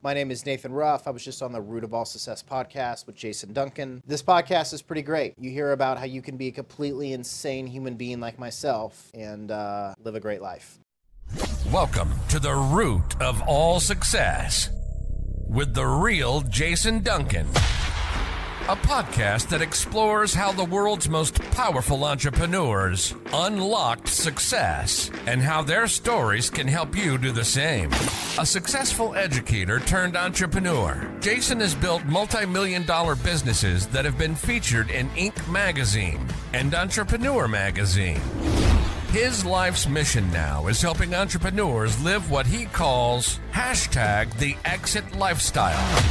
My name is Nathan Ruff. I was just on the Root of All Success podcast with Jason Duncan. This podcast is pretty great. You hear about how you can be a completely insane human being like myself and live a great life. Welcome to the Root of All Success with the Real Jason Duncan, a podcast that explores how the world's most powerful entrepreneurs unlocked success and how their stories can help you do the same. A successful educator turned entrepreneur, Jason has built multi-million-dollar businesses that have been featured in Inc. magazine and Entrepreneur magazine. His life's mission now is helping entrepreneurs live what he calls #the exit lifestyle.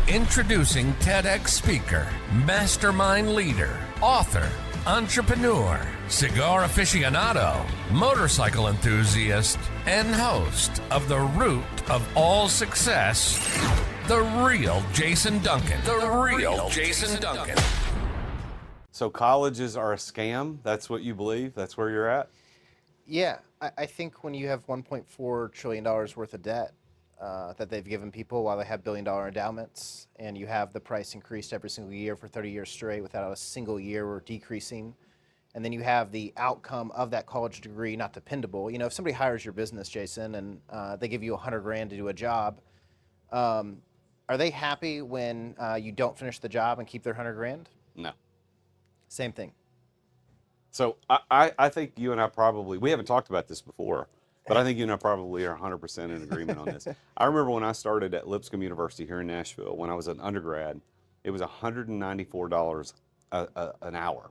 Introducing TEDx speaker, mastermind leader, author, entrepreneur, cigar aficionado, motorcycle enthusiast, and host of the Root of All Success, the Real Jason Duncan. The Real Jason Duncan. So colleges are a scam? That's what you believe? That's where you're at? Yeah, I think when you have $1.4 trillion worth of debt that they've given people while they have billion-dollar endowments, and you have the price increased every single year for 30 years straight without a single year or decreasing, and then you have the outcome of that college degree not dependable. You know, if somebody hires your business, Jason, and they give you $100,000 to do a job, are they happy when you don't finish the job and keep their $100,000? No. Same thing. So I think you and I probably, we haven't talked about this before, but I think you and I probably are 100% in agreement on this. I remember when I started at Lipscomb University here in Nashville, when I was an undergrad, it was $194 an hour.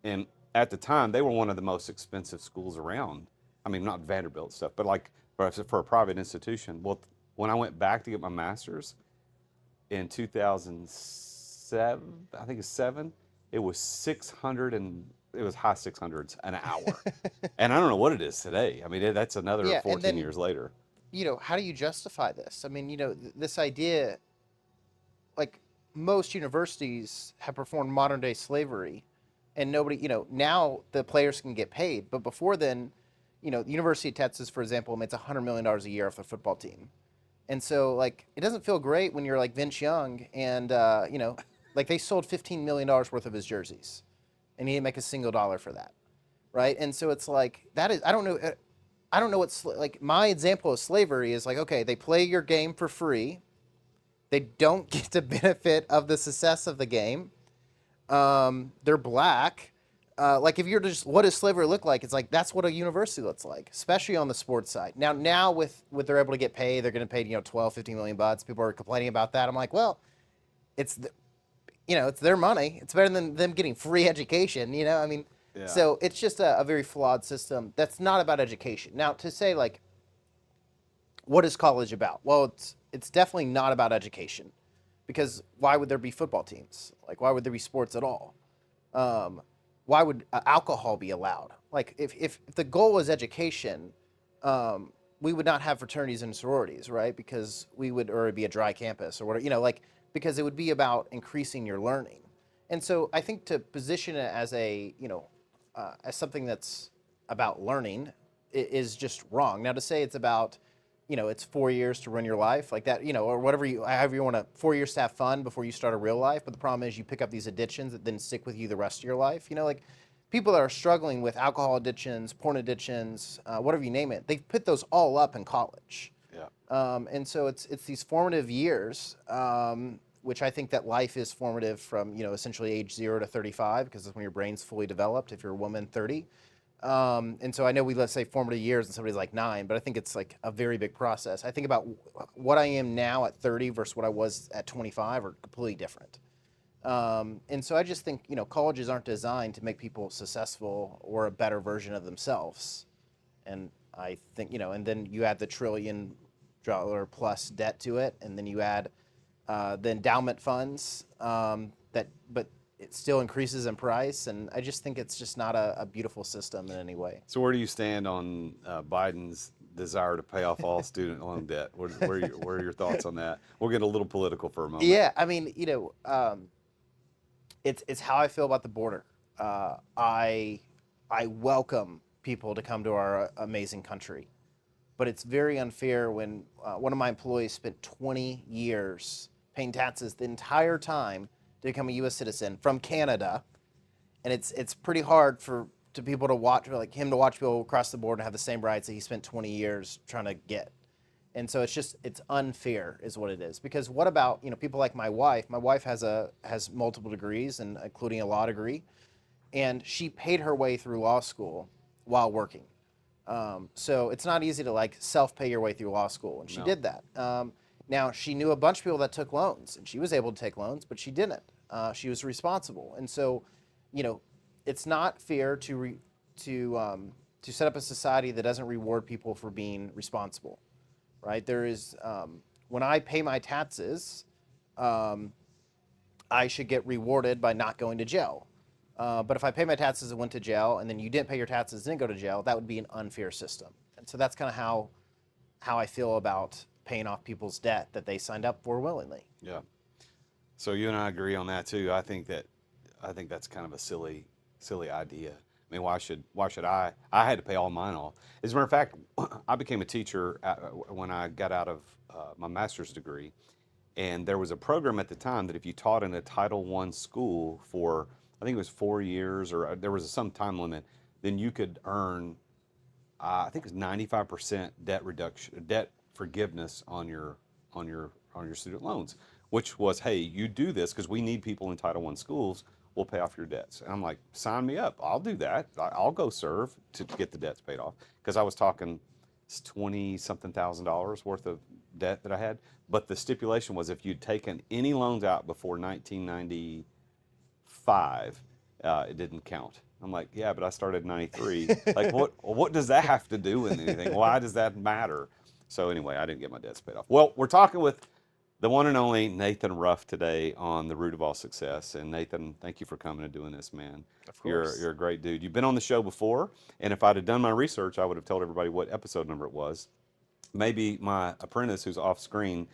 And at the time, they were one of the most expensive schools around. I mean, not Vanderbilt stuff, but like for a private institution. Well, when I went back to get my master's in 2007, I think it's 7, it was it was high 600s an hour. And I don't know what it is today. I mean, that's another 14 years later. You know, how do you justify this? I mean, you know, this idea, like most universities have performed modern day slavery and nobody, you know, now the players can get paid. But before then, you know, the University of Texas, for example, makes $100 million a year off their football team. And so, like, it doesn't feel great when you're like Vince Young and, you know, like they sold $15 million worth of his jerseys and he didn't make a single dollar for that. Right. And so it's like, that is, I don't know what's like my example of slavery is like, okay, they play your game for free. They don't get the benefit of the success of the game. They're black. Like if you're just, what does slavery look like? It's like, that's what a university looks like, especially on the sports side. Now with they're able to get paid, they're going to pay, you know, 12, 15 million bucks. People are complaining about that. I'm like, well, it's their money. It's better than them getting free education. You know, I mean, yeah. So it's just a very flawed system that's not about education. Now to say like, what is college about? Well, it's definitely not about education, because why would there be football teams? Like, why would there be sports at all? Why would alcohol be allowed? Like, if the goal was education, we would not have fraternities and sororities, right? Because or it'd be a dry campus or whatever, you know, like, because it would be about increasing your learning. And so I think to position it as a, you know, as something that's about learning is just wrong. Now to say it's about, you know, it's 4 years to run your life like that, you know, or whatever however you want to, 4 years to have fun before you start a real life. But the problem is you pick up these addictions that then stick with you the rest of your life. You know, like people that are struggling with alcohol addictions, porn addictions, whatever you name it, they put those all up in college. Yeah. And so it's these formative years, which I think that life is formative from, you know, essentially age 0 to 35, because that's when your brain's fully developed. If you're a woman, 30. And so I know let's say formative years and somebody's like 9, but I think it's like a very big process. I think about what I am now at 30 versus what I was at 25 are completely different. And so I just think, you know, colleges aren't designed to make people successful or a better version of themselves. And I think, you know, and then you add the $1 trillion plus debt to it, and then you add the endowment funds but it still increases in price, and I just think it's just not a beautiful system in any way. So where do you stand on Biden's desire to pay off all student loan debt? Where are your thoughts on that? We'll get a little political for a moment. Yeah, I mean, you know, it's how I feel about the border. I welcome people to come to our amazing country. but it's very unfair when one of my employees spent 20 years paying taxes the entire time to become a U.S. citizen from Canada, and it's pretty hard to people to watch, like him to watch people across the board and have the same rights that he spent 20 years trying to get. And so it's unfair is what it is. Because what about, people like my wife? My wife has multiple degrees, and including a law degree, and she paid her way through law school while working. So it's not easy to like self-pay your way through law school, and she No. did that. Now she knew a bunch of people that took loans, and she was able to take loans, but she didn't. She was responsible, and so, it's not fair to set up a society that doesn't reward people for being responsible, right? There is when I pay my taxes, I should get rewarded by not going to jail. But if I pay my taxes and went to jail, and then you didn't pay your taxes and didn't go to jail, that would be an unfair system. And so that's kind of how I feel about paying off people's debt that they signed up for willingly. Yeah. So you and I agree on that too. I think that's kind of a silly idea. I mean, why should I? I had to pay all mine off. As a matter of fact, I became a teacher when I got out of my master's degree, and there was a program at the time that if you taught in a Title I school for, I think it was 4 years, or there was some time limit, then you could earn, I think it was 95% debt forgiveness on your student loans, which was, hey, you do this because we need people in Title I schools. We'll pay off your debts. And I'm like, sign me up. I'll do that. I'll go serve to get the debts paid off. Because I was talking $20-something thousand worth of debt that I had. But the stipulation was if you'd taken any loans out before 1995, it didn't count. I'm like, yeah, but I started in 93. Like, what does that have to do with anything? Why does that matter? So anyway, I didn't get my debts paid off. Well, we're talking with the one and only Nathan Ruff today on The Root of All Success. And Nathan, thank you for coming and doing this, man. Of course. You're a great dude. You've been on the show before, and if I'd have done my research, I would have told everybody what episode number it was. Maybe my apprentice, who's off screen,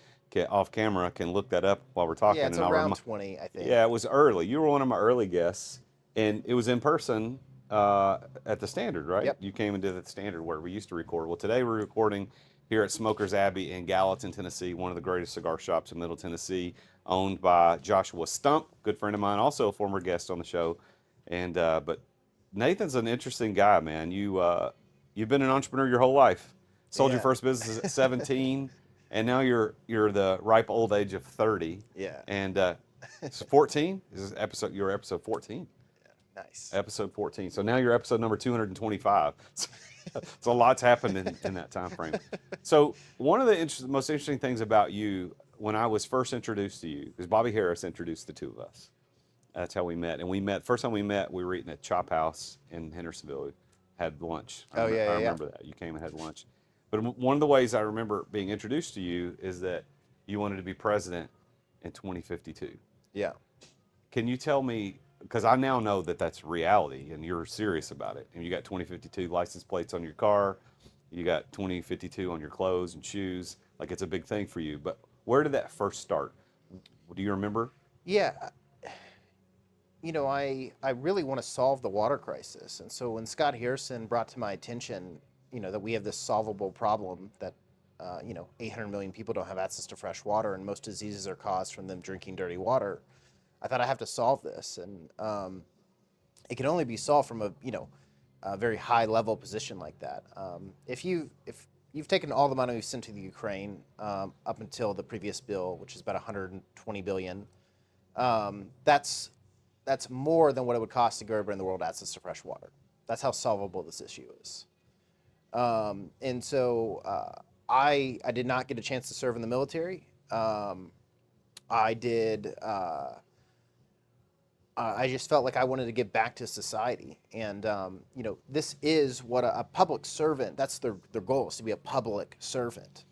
off camera, can look that up while we're talking. Yeah, it's around 20, I think. Yeah, it was early. You were one of my early guests, and it was in person at the Standard, right? Yep. You came and did the Standard where we used to record. Well, today we're recording here at Smokers Abbey in Gallatin, Tennessee, one of the greatest cigar shops in Middle Tennessee, owned by Joshua Stump, good friend of mine, also a former guest on the show. And but Nathan's an interesting guy, man. You've been an entrepreneur your whole life. Sold your Yeah. first business at 17, and now you're the ripe old age of 30. Yeah. And 14 is episode. You're episode 14. Nice. Episode 14. So now you're episode number 225. So a lot's happened in that time frame. So one of the most interesting things about you, when I was first introduced to you, is Bobby Harris introduced the two of us. That's how we met. And first time we met, we were eating at Chop House in Hendersonville. Had lunch. I remember that. You came and had lunch. But one of the ways I remember being introduced to you is that you wanted to be president in 2052. Yeah. Can you tell me, because I now know that that's reality and you're serious about it, and you got 2052 license plates on your car, you got 2052 on your clothes and shoes, like it's a big thing for you. But where did that first start? Do you remember? Yeah. I really want to solve the water crisis. And so when Scott Harrison brought to my attention, that we have this solvable problem that, 800 million people don't have access to fresh water, and most diseases are caused from them drinking dirty water, I thought I have to solve this. And it can only be solved from a very high level position like that. If you've taken all the money we've sent to the Ukraine up until the previous bill, which is about 120 billion, that's more than what it would cost to go bring the world access to fresh water. That's how solvable this issue is. And so I did not get a chance to serve in the military. I did. I just felt like I wanted to give back to society, and this is what a public servant. That's their goal, is to be a public servant,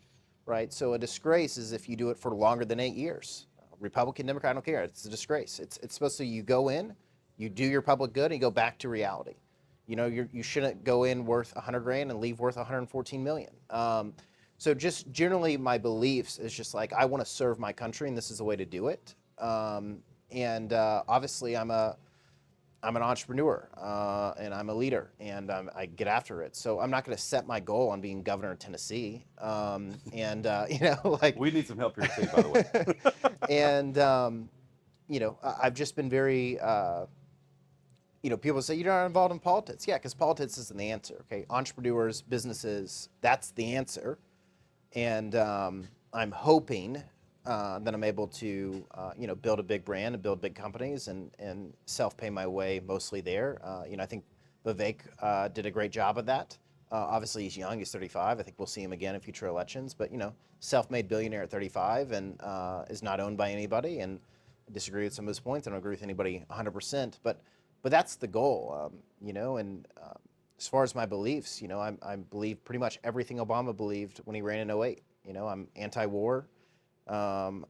right? So a disgrace is if you do it for longer than 8 years. Republican, Democrat, I don't care. It's a disgrace. It's supposed to, you go in, you do your public good, and you go back to reality. You shouldn't go in worth 100 grand and leave worth 114 million. So just generally my beliefs is just like, I want to serve my country, and this is the way to do it. And obviously I'm a I'm an entrepreneur, and I'm a leader, and I get after it. So I'm not going to set my goal on being governor of Tennessee. You know, like, We need some help here too, by the way. and you know, I've just been very, you know, people say you're not involved in politics. Yeah, because politics isn't the answer. Okay, entrepreneurs, businesses, that's the answer. And I'm hoping that I'm able to, you know, build a big brand and build big companies and self-pay my way mostly there. You know, I think Vivek did a great job of that. Obviously, he's young. He's 35. I think we'll see him again in future elections. But, you know, self-made billionaire at 35 and is not owned by anybody. And I disagree with some of his points. I don't agree with anybody 100%. But that's the goal, you know. And as far as my beliefs, you know, I believe pretty much everything Obama believed when he ran in '08. You know, I'm anti-war. I'm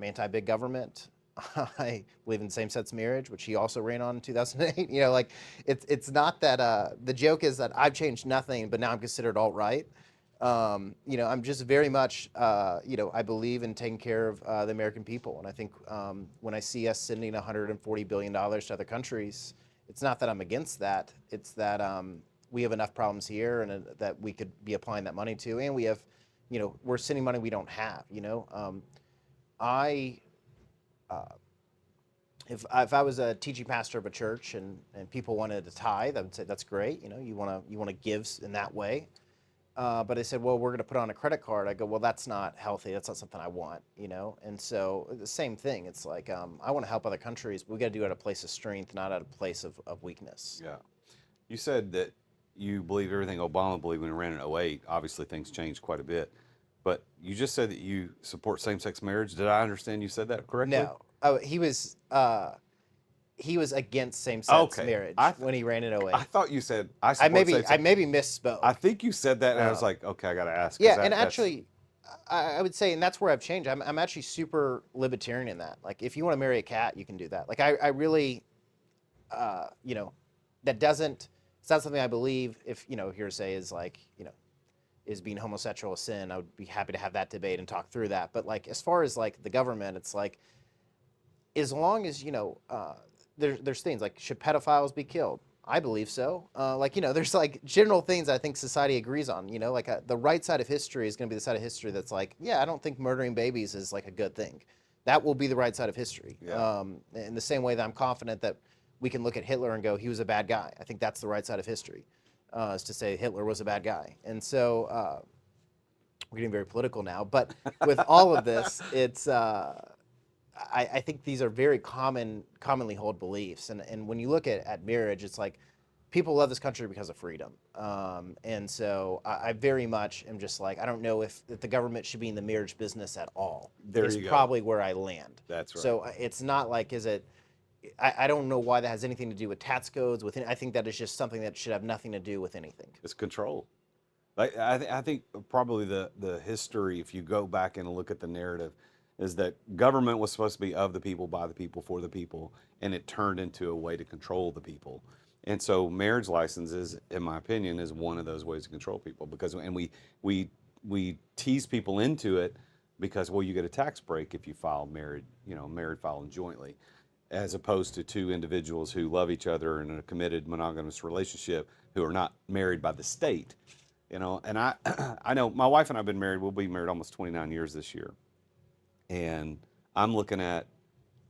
anti-big government. I believe in same-sex marriage, which he also ran on in 2008. You know, like, it's not that the joke is that I've changed nothing, but now I'm considered alt-right. You know, I'm just very much, you know, I believe in taking care of the American people. And I think when I see us sending $140 billion to other countries, it's not that I'm against that. It's that we have enough problems here and that we could be applying that money to. And we have, you know, we're sending money we don't have, you know. If I was a teaching pastor of a church and people wanted to tithe, I would say that's great. You know, you want to give in that way. But they said, well, we're going to put on a credit card. I go, well, that's not healthy. That's not something I want, you know? And so the same thing. It's like, I want to help other countries, but we got to do it at a place of strength, not at a place of weakness. Yeah. You said that you believe everything Obama believed when he ran in '08. Obviously, things changed quite a bit. But you just said that you support same-sex marriage. Did I understand you said that correctly? No. Oh, he was against same-sex marriage when he ran in '08. I thought you said I maybe misspoke. I think you said that, and I was like, okay, I got to ask. Yeah, and actually, I would say, and that's where I've changed. I'm actually super libertarian in that. Like, if you want to marry a cat, you can do that. Like, I really, you know, it's not something I believe. If, you know, hearsay is like, you know, is being homosexual a sin, I would be happy to have that debate and talk through that. But, like, as far as, like, the government, it's like, as long as, you know, there's things like, should pedophiles be killed? I believe so. Like, you know, there's like general things I think society agrees on, you know, like the right side of history is going to be the side of history that's like, yeah, I don't think murdering babies is like a good thing. That will be the right side of history. Yeah. In the same way that I'm confident that we can look at Hitler and go, he was a bad guy. I think that's the right side of history, is to say Hitler was a bad guy. And so we're getting very political now, but with all of this, it's, I think these are very commonly held beliefs. And when you look at marriage, it's like people love this country because of freedom. And so I very much am just like, I don't know if the government should be in the marriage business at all. There is you go. Probably where I land. That's right. So it's not like, I don't know why that has anything to do with tax codes. I think that is just something that should have nothing to do with anything. It's control. Like I think probably the history, if you go back and look at the narrative, is that government was supposed to be of the people, by the people, for the people, and it turned into a way to control the people. And so marriage licenses, in my opinion, is one of those ways to control people, because, and we tease people into it because, well, you get a tax break if you file married filing jointly, as opposed to two individuals who love each other in a committed monogamous relationship who are not married by the state. You know, and I know my wife and I have been married. We'll be married almost 29 years this year. And I'm looking at,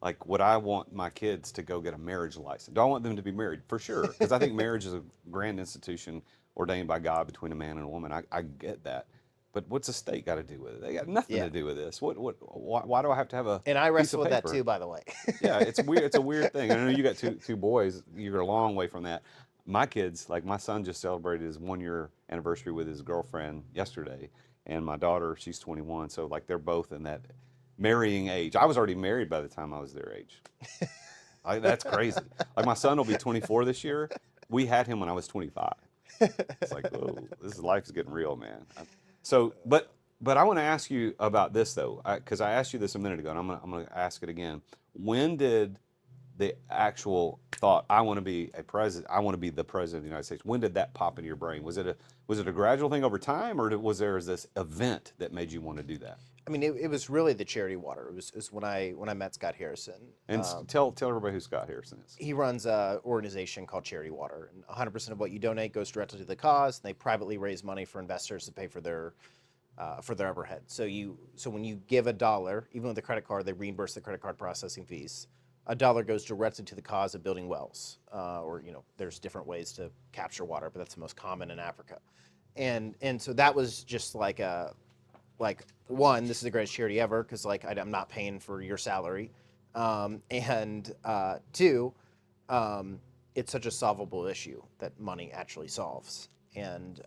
like, would I want my kids to go get a marriage license? Do I want them to be married? For sure, because I think marriage is a grand institution ordained by God between a man and a woman. I get that. But what's the state got to do with it? They got nothing to do with this. Why do I have to have a And I wrestle with that paper? too, by the way. Yeah, it's weird. It's a weird thing. I know you got two boys. You're a long way from that. My kids, like my son just celebrated his 1-year anniversary with his girlfriend yesterday. And my daughter, she's 21. So, like, they're both in that marrying age. I was already married by the time I was their age. That's crazy. Like, my son will be 24 this year. We had him when I was 25. It's like, whoa, life is getting real, man. So, but I want to ask you about this though, because I asked you this a minute ago, and I'm gonna ask it again. When did the actual thought, I want to be a president, I want to be the president of the United States, when did that pop into your brain? Was it a gradual thing over time, or was there this event that made you want to do that? I mean, it was really the charity water. It was when I met Scott Harrison. And tell everybody who Scott Harrison is. He runs a organization called Charity Water, and 100% of what you donate goes directly to the cause. And they privately raise money for investors to pay for their overhead. So when you give $1, even with a credit card, they reimburse the credit card processing fees. $1 goes directly to the cause of building wells, or there's different ways to capture water, but that's the most common in Africa. And so that was just like one, this is the greatest charity ever because I'm not paying for your salary, and two, it's such a solvable issue that money actually solves. And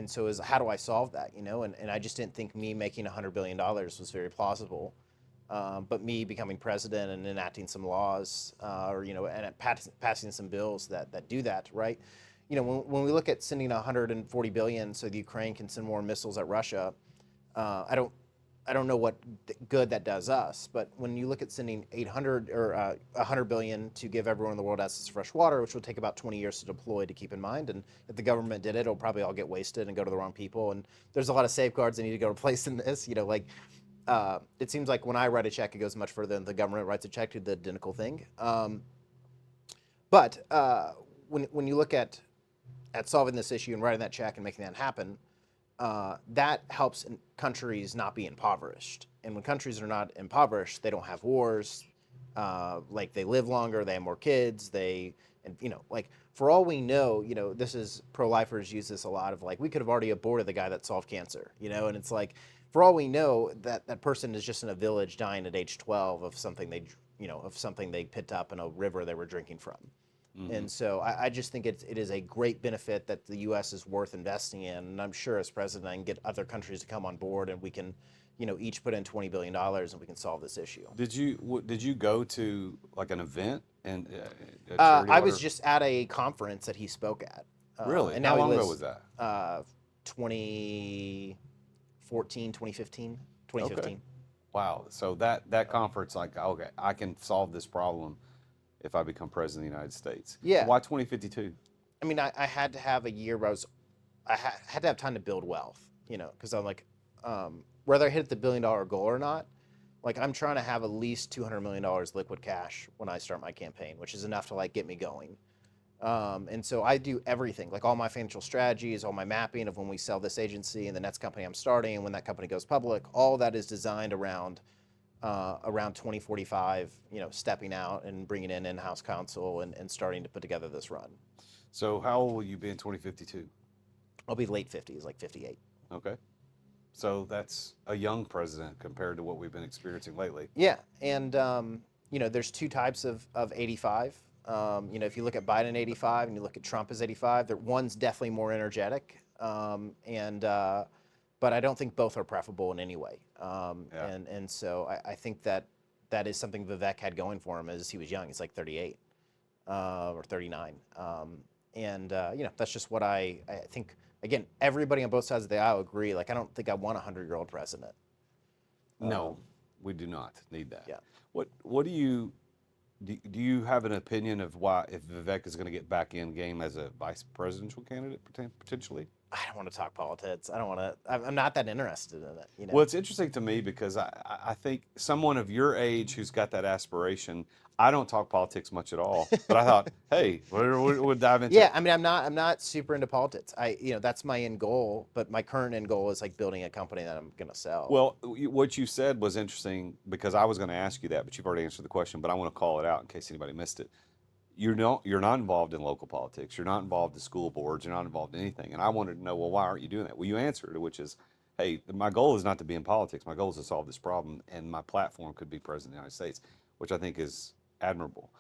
so how do I solve that? And I just didn't think me making $100 billion was very plausible. But me becoming president and enacting some laws, and passing some bills that do that, right? When we look at sending 140 billion so the Ukraine can send more missiles at Russia, I don't know what good that does us. But when you look at sending 800 or 100 billion to give everyone in the world access to fresh water, which will take about 20 years to deploy, to keep in mind, and if the government did it, it'll probably all get wasted and go to the wrong people. And there's a lot of safeguards that need to go to place in this. It seems like when I write a check, it goes much further than the government writes a check to the identical thing. But when you look at solving this issue and writing that check and making that happen, that helps countries not be impoverished. And when countries are not impoverished, they don't have wars. They live longer, they have more kids. For all we know, this is pro-lifers use this a lot of we could have already aborted the guy that solved cancer, and it's for all we know, that person is just in a village dying at age 12 of something they picked up in a river they were drinking from. Mm-hmm. And so I just think it is a great benefit that the U.S. is worth investing in. And I'm sure as president, I can get other countries to come on board, and we can, each put in $20 billion, and we can solve this issue. Did you go to an event and? I was just at a conference that he spoke at. Really? And How long ago was that? 2014, 2015. Okay. Wow. So that conference, okay, I can solve this problem if I become president of the United States. Yeah. Why 2052? I mean, I had to have a year where I had to have time to build wealth, because I'm whether I hit the $1 billion goal or not, I'm trying to have at least $200 million liquid cash when I start my campaign, which is enough to get me going. And so I do everything, all my financial strategies, all my mapping of when we sell this agency and the next company I'm starting and when that company goes public, all that is designed around 2045, stepping out and bringing in in-house counsel and starting to put together this run. So how old will you be in 2052? I'll be late 50s, 58. Okay. So that's a young president compared to what we've been experiencing lately. Yeah. And, there's two types of 85. If you look at Biden 85 and you look at Trump as 85, one's definitely more energetic. But I don't think both are preferable in any way. And so I think that is something Vivek had going for him as he was young. He's 38 or 39. That's just what I think. Again, everybody on both sides of the aisle agree. I don't think I want a 100-year-old president. No, we do not need that. Yeah. What do you have an opinion of why, if Vivek is going to get back in game as a vice presidential candidate potentially? I don't want to talk politics. I'm not that interested in it. Well, it's interesting to me because I think someone of your age who's got that aspiration, I don't talk politics much at all, but I thought, hey, we'll dive into. Yeah, I mean, I'm not super into politics. That's my end goal, but my current end goal is building a company that I'm going to sell. Well, what you said was interesting because I was going to ask you that, but you've already answered the question. But I want to call it out in case anybody missed it. You're not involved in local politics. You're not involved in school boards. You're not involved in anything. And I wanted to know, well, why aren't you doing that? Well, you answered it, which is, hey, my goal is not to be in politics. My goal is to solve this problem, and my platform could be president of the United States, which I think is admirable.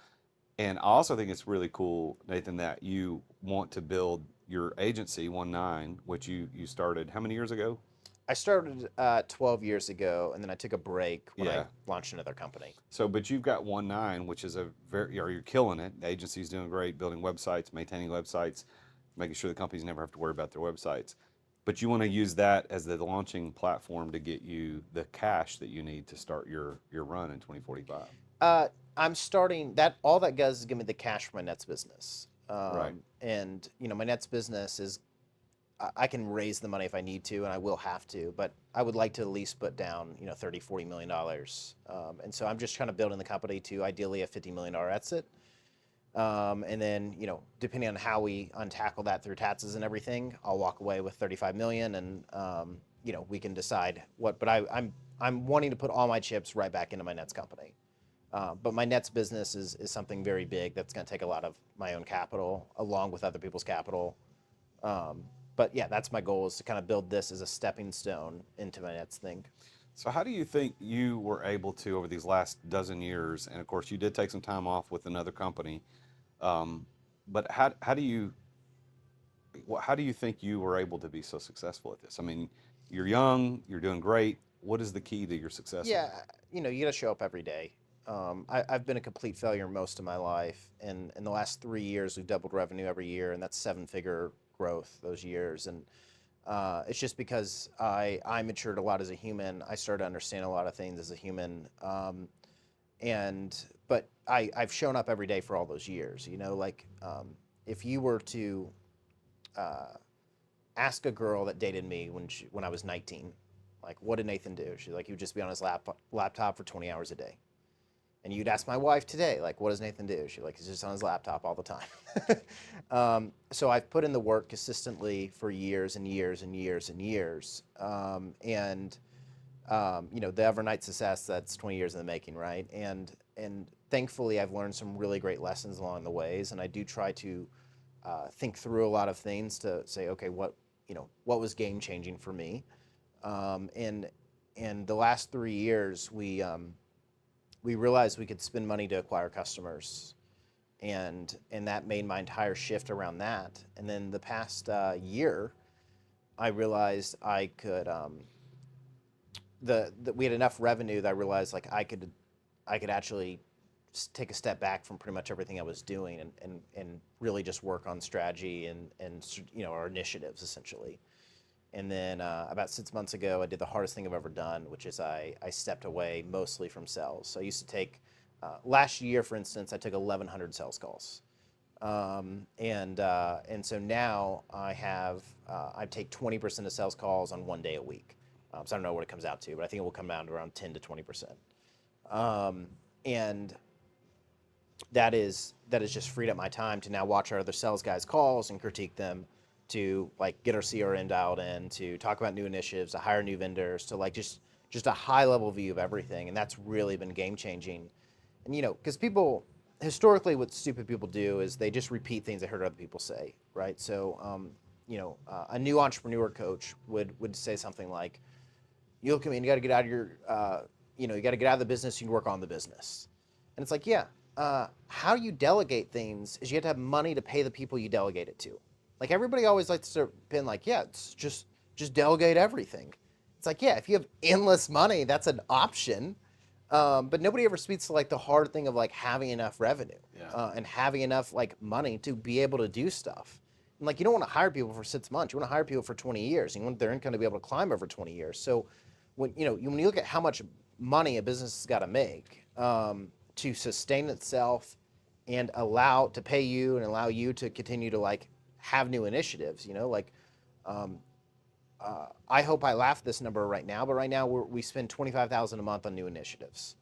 And I also think it's really cool, Nathan, that you want to build your agency, 19, which you started how many years ago? I started 12 years ago, and then I took a break when I launched another company. So, but you've got 19, which is you're killing it. The agency's doing great, building websites, maintaining websites, making sure the companies never have to worry about their websites. But you want to use that as the launching platform to get you the cash that you need to start your run in 2045. I'm starting that. All that does is give me the cash for my Nets business. Right. And my Nets business is I can raise the money if I need to, and I will have to, but I would like to at least put down, 30, $40 million. And so I'm just trying to build in the company to ideally a $50 million exit. And then, depending on how we untackle that through taxes and everything, I'll walk away with 35 million and, we can decide what, but I'm wanting to put all my chips right back into my Nets company. But my Nets business is something very big that's going to take a lot of my own capital along with other people's capital. But yeah, that's my goal, is to kind of build this as a stepping stone into my Nets thing. So how do you think you were able to, over these last dozen years, and of course you did take some time off with another company, but how do you think you were able to be so successful at this? I mean, you're young, you're doing great. What is the key to your success? Yeah, you got to show up every day. I've been a complete failure most of my life, and in the last 3 years, we've doubled revenue every year, and that's 7-figure growth those years. And it's just because I matured a lot as a human. I started to understand a lot of things as a human. But I've shown up every day for all those years. If you were to ask a girl that dated me when I was 19, like, what did Nathan do? She's like, he would just be on his laptop for 20 hours a day. And you'd ask my wife today, like, what does Nathan do? She's like, he's just on his laptop all the time. So I've put in the work consistently for years and years and years and years. The overnight success, that's 20 years in the making, right? And thankfully, I've learned some really great lessons along the ways. And I do try to think through a lot of things to say, okay, what was game changing for me? And the last 3 years, we realized we could spend money to acquire customers, and that made my entire shift around that. And then the past year, I realized I could we had enough revenue that I realized, like, I could actually take a step back from pretty much everything I was doing and really just work on strategy and our initiatives essentially. And then about 6 months ago, I did the hardest thing I've ever done, which is I stepped away mostly from sales. So I used to take, last year, for instance, I took 1,100 sales calls. And so now I take 20% of sales calls on 1 day a week. So I don't know what it comes out to, but I think it will come down to around 10 to 20%. And that is just freed up my time to now watch our other sales guys' calls and critique them, to like get our CRM dialed in, to talk about new initiatives, to hire new vendors, to like just a high level view of everything. And that's really been game changing. And because people historically, what stupid people do is they just repeat things they heard other people say, right? So a new entrepreneur coach would say something like, you look at me and you got to get out of your you got to get out of the business, you can work on the business. And it's like, yeah, how you delegate things is you have to have money to pay the people you delegate it to. Like, everybody always likes to pin like, yeah, it's just delegate everything. It's like, yeah, if you have endless money, that's an option. But nobody ever speaks to like the hard thing of like having enough revenue, and having enough like money to be able to do stuff. And like, you don't want to hire people for 6 months. You want to hire people for 20 years. You want their income to be able to climb over 20 years. So when you look at how much money a business has got to make to sustain itself and allow to pay you and allow you to continue to like have new initiatives, I hope I laugh this number right now, but right now we spend $25,000 a month on new initiatives.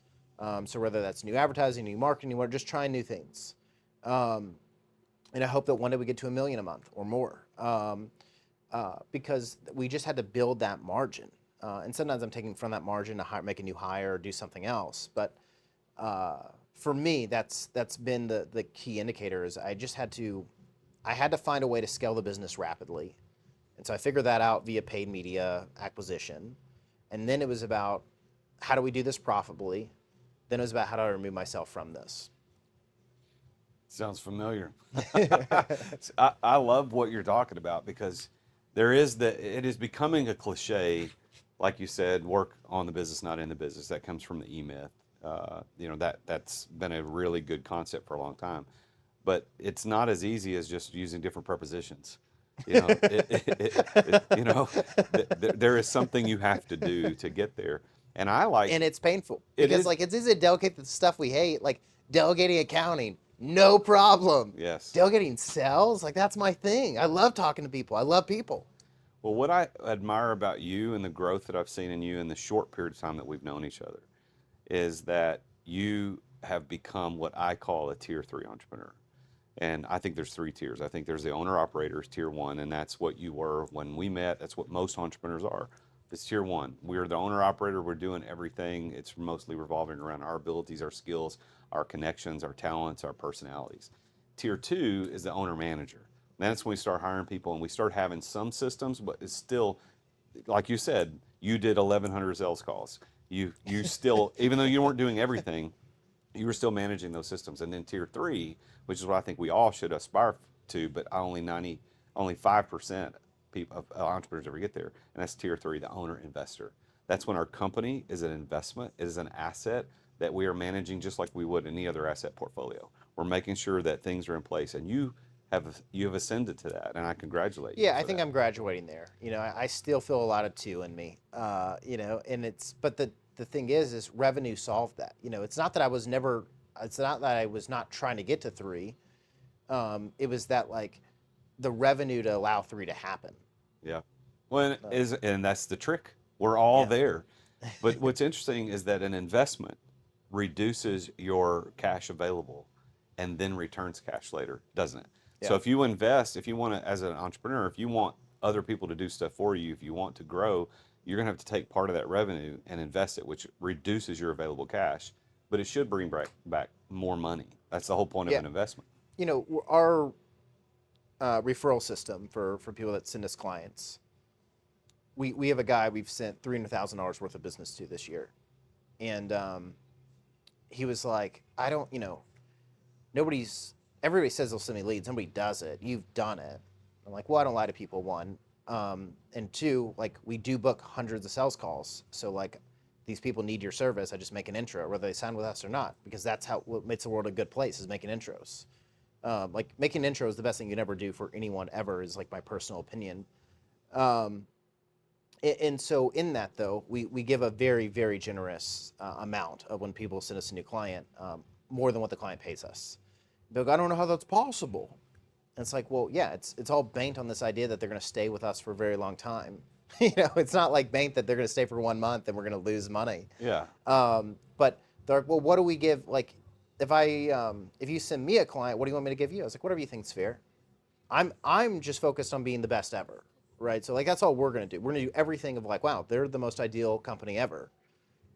So whether that's new advertising, new marketing, we're just trying new things. And I hope that one day we get to $1 million a month or more, because we just had to build that margin. And sometimes I'm taking from that margin to make a new hire or do something else. But for me, that's been the key indicator. Is I had to find a way to scale the business rapidly. And so I figured that out via paid media acquisition. And then it was about, how do we do this profitably? Then it was about, how do I remove myself from this? Sounds familiar. I love what you're talking about, because it is becoming a cliche, like you said, work on the business, not in the business. That comes from the E-Myth. That's been a really good concept for a long time. But it's not as easy as just using different prepositions. There is something you have to do to get there. And and it's painful, because like, it's easy to delegate the stuff we hate, like delegating accounting, no problem. Yes. Delegating sales, like, that's my thing. I love talking to people. I love people. Well, what I admire about you and the growth that I've seen in you in the short period of time that we've known each other is that you have become what I call a tier 3 entrepreneur. And I think there's 3 tiers. I think there's the owner operators, tier 1, and that's what you were when we met. That's what most entrepreneurs are. It's tier 1. We're the owner operator. We're doing everything. It's mostly revolving around our abilities, our skills, our connections, our talents, our personalities. Tier 2 is the owner manager. That's when we start hiring people and we start having some systems, but it's still, like you said, you did 1,100 sales calls. You still, even though you weren't doing everything, you were still managing those systems. And then tier 3, which is what I think we all should aspire to, but only 5% of entrepreneurs ever get there. And that's tier 3, the owner investor. That's when our company is an investment, it is an asset that we are managing just like we would any other asset portfolio. We're making sure that things are in place, and you have ascended to that, and I congratulate you. Yeah, I think I'm graduating there. I still feel a lot of 2 in me. And but the thing is revenue solved that. It's not that I was not trying to get to 3. It was that like the revenue to allow 3 to happen. Yeah. Well, and that's the trick. We're all there. But what's interesting is that an investment reduces your cash available and then returns cash later, doesn't it? Yeah. So if you invest, if you want to, as an entrepreneur, if you want other people to do stuff for you, if you want to grow, you're going to have to take part of that revenue and invest it, which reduces your available cash, but it should bring back more money. That's the whole point of an investment. Our referral system for people that send us clients, we have a guy we've sent $300,000 worth of business to this year. And he was like, everybody says they'll send me leads. Nobody does it. You've done it. I'm like, well, I don't lie to people, 1. And 2, like we do book hundreds of sales calls. So like these people need your service. I just make an intro, whether they sign with us or not, because that's what makes the world a good place, is making intros. Like making intros is the best thing you can ever do for anyone ever, is like my personal opinion. And so in that though, we give a very, very generous amount of when people send us a new client, more than what the client pays us. They're like, I don't know how that's possible. And it's like, well, yeah, it's all banked on this idea that they're going to stay with us for a very long time. It's not like banked that they're going to stay for 1 month and we're going to lose money. Yeah. But they're like, well, what do we give? Like, if you send me a client, what do you want me to give you? I was like, whatever you think's fair. I'm just focused on being the best ever, right? So like that's all we're going to do. We're going to do everything of like, wow, they're the most ideal company ever.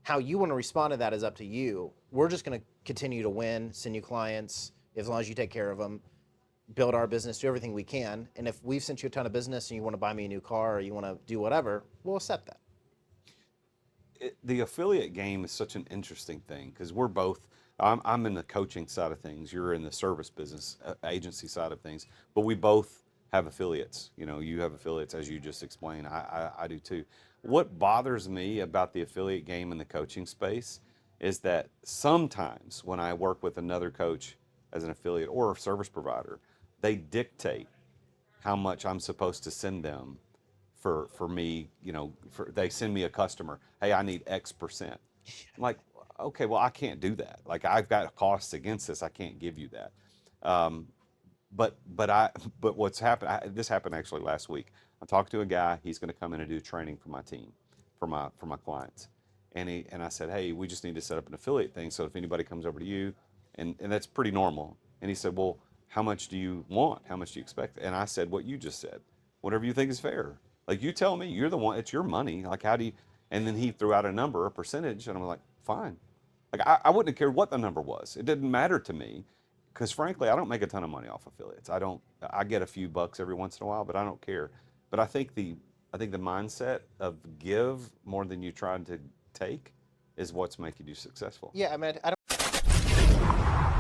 How you want to respond to that is up to you. We're just going to continue to win, send you clients, as long as you take care of them, build our business, do everything we can. And if we've sent you a ton of business and you want to buy me a new car or you want to do whatever, we'll accept that. The affiliate game is such an interesting thing because we're both, I'm in the coaching side of things, you're in the service business agency side of things, but we both have affiliates. You have affiliates, as you just explained. I do too. What bothers me about the affiliate game in the coaching space is that sometimes when I work with another coach as an affiliate or a service provider, they dictate how much I'm supposed to send them for me, they send me a customer, hey, I need X%. I'm like, okay, well, I can't do that. Like I've got costs against this. I can't give you that. But what's happened, this happened actually last week. I talked to a guy, he's going to come in and do training for my team, for my clients. And I said, hey, we just need to set up an affiliate thing. So if anybody comes over to you, and that's pretty normal. And he said, well, how much do you want? How much do you expect? And I said, what you just said, whatever you think is fair. Like you tell me, you're the one, it's your money. Like how do you, and then he threw out a number, a percentage, and I'm like, fine. Like I wouldn't have cared what the number was. It didn't matter to me because frankly, I don't make a ton of money off affiliates. I get a few bucks every once in a while, but I don't care. But I think the mindset of give more than you try to take is what's making you successful. Yeah, I mean, I don't.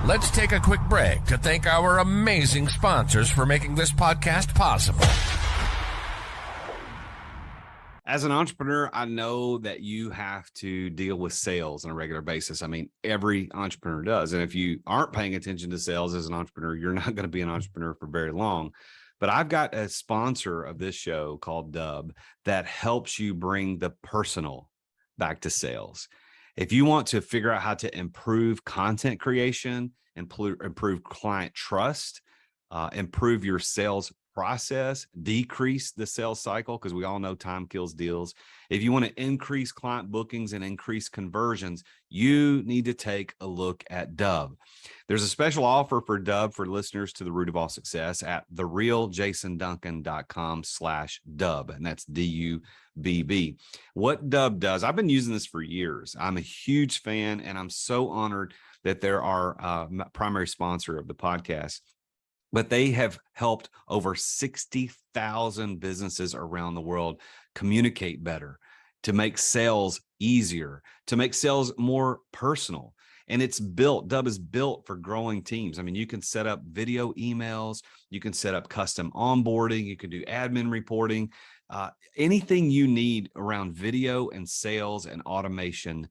Let's take a quick break to thank our amazing sponsors for making this podcast possible. As an entrepreneur, I know that you have to deal with sales on a regular basis. I mean, every entrepreneur does. And if you aren't paying attention to sales as an entrepreneur, you're not going to be an entrepreneur for very long. But I've got a sponsor of this show called Dub that helps you bring the personal back to sales. If you want to figure out how to improve content creation, improve client trust, improve your sales process, decrease the sales cycle, because we all know time kills deals. If you want to increase client bookings and increase conversions, you need to take a look at Dub. There's a special offer for Dub for listeners to the Root of All Success at therealjasonduncan.com/Dub, and that's DUBB. What Dub does, I've been using this for years. I'm a huge fan, and I'm so honored that they're our primary sponsor of the podcast. But they have helped over 60,000 businesses around the world communicate better, to make sales easier, to make sales more personal. And Dub is built for growing teams. I mean, you can set up video emails, you can set up custom onboarding, you can do admin reporting, anything you need around video and sales and automation.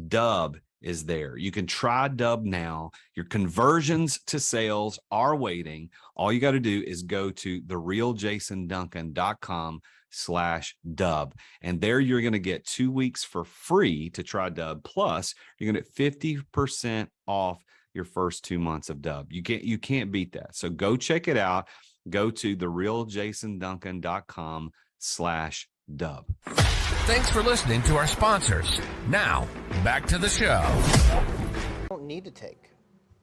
Dub is there. You can try Dub now. Your conversions to sales are waiting. All you got to do is go to therealjasonduncan.com/Dub. And there you're going to get 2 weeks for free to try Dub. Plus, you're going to get 50% off your first 2 months of Dub. You can't beat that. So go check it out. Go to therealjasonduncan.com/Dub. Thanks for listening to our sponsors. Now, back to the show. I don't need to take.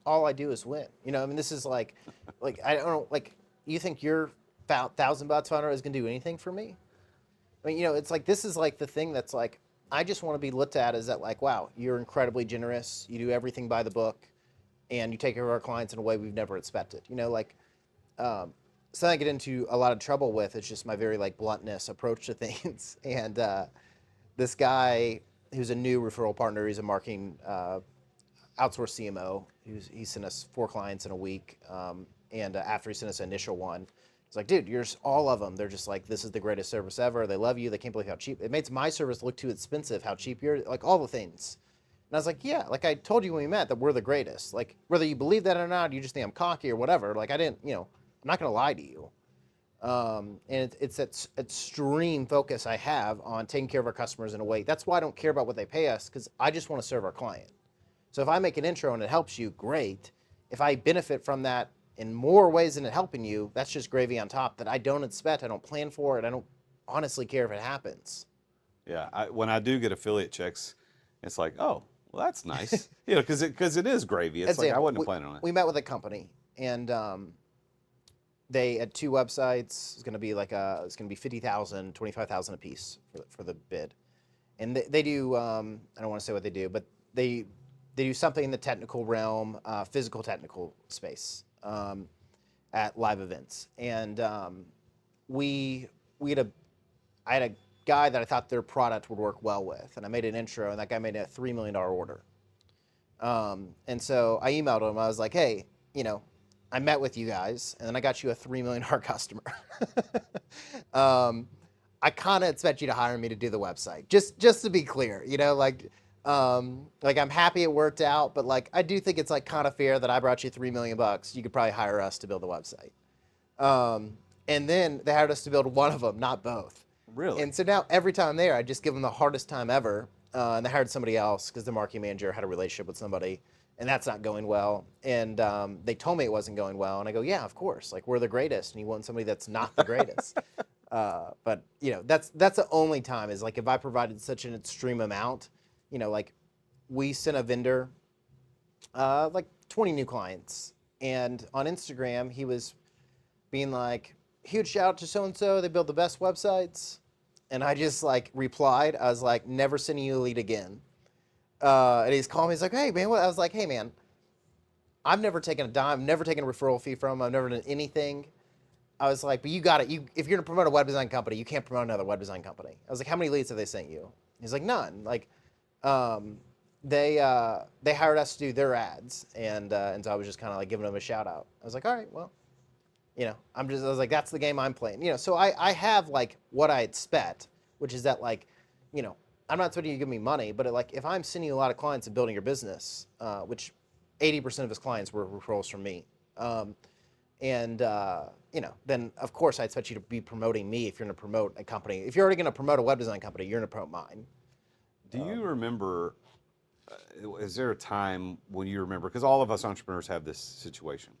All I do is win. You know, I mean, this is like I don't know, like, you think your $1,000 funder is going to do anything for me? I mean, you know, it's like, this is like the thing that's like, I just want to be looked at as that, like, wow, you're incredibly generous. You do everything by the book, and you take care of our clients in a way we've never expected. You know, like, something I get into a lot of trouble with is just my very, like, bluntness approach to things. And this guy who's a new referral partner, he's a marketing outsourced CMO. He sent us 4 clients in a week. And after he sent us an initial one, he's like, dude, yours, all of them, they're just like, this is the greatest service ever. They love you. They can't believe how cheap. It makes my service look too expensive, how cheap you're, like, all the things. And I was like, yeah, like I told you when we met that we're the greatest. Like, whether you believe that or not, you just think I'm cocky or whatever. Like, I didn't, you know, I'm not going to lie to you. And it's that extreme focus I have on taking care of our customers in a way. That's why I don't care about what they pay us, because I just want to serve our client. So if I make an intro and it helps you, great. If I benefit from that in more ways than it helping you, that's just gravy on top that I don't expect, I don't plan for it, I don't honestly care if it happens. Yeah, when I do get affiliate checks, it's like, oh, well, that's nice. You know, because it is gravy. It's like, I wasn't planning on it. We met with a company, and they had 2 websites. It's going to be like it's going to be $50,000, $25,000 a piece for the bid. And they do, I don't want to say what they do, but they do something in the technical realm, physical technical space, at live events. And I had a guy that I thought their product would work well with, and I made an intro, and that guy made a $3 million order. And so I emailed him. I was like, hey, you know, I met with you guys, and then I got you a $3 million customer. I kind of expect you to hire me to do the website, just to be clear, you know, like I'm happy it worked out, but like, I do think it's like kind of fair that I brought you $3 million. You could probably hire us to build the website. And then they hired us to build one of them, not both. Really? And so now every time there, I just give them the hardest time ever. And they hired somebody else because the marketing manager had a relationship with somebody, and that's not going well. And they told me it wasn't going well. And I go, yeah, of course. Like, we're the greatest. And you want somebody that's not the greatest. But, you know, that's the only time is like, if I provided such an extreme amount, you know, like, we sent a vendor like 20 new clients. And on Instagram, he was being like, huge shout out to so-and-so. They build the best websites. And I just like replied, I was like, never sending you a lead again. And he's calling me, he's like, hey man, what? I was like, hey man, I've never taken a dime, never taken a referral fee from him, I've never done anything. I was like, but you got it. If you're gonna promote a web design company, you can't promote another web design company. I was like, how many leads have they sent you? He's like, none. Like, they hired us to do their ads, and so I was just kind of like giving them a shout out. I was like, all right, well, you know, I was like, that's the game I'm playing. You know, so I have like what I expect, which is that, like, you know, I'm not expecting you to give me money, but like, if I'm sending you a lot of clients and building your business, which 80% of his clients were referrals from me, you know, then of course I expect you to be promoting me if you're going to promote a company. If you're already going to promote a web design company, you're going to promote mine. Do you remember, is there a time when you remember, because all of us entrepreneurs have this situation,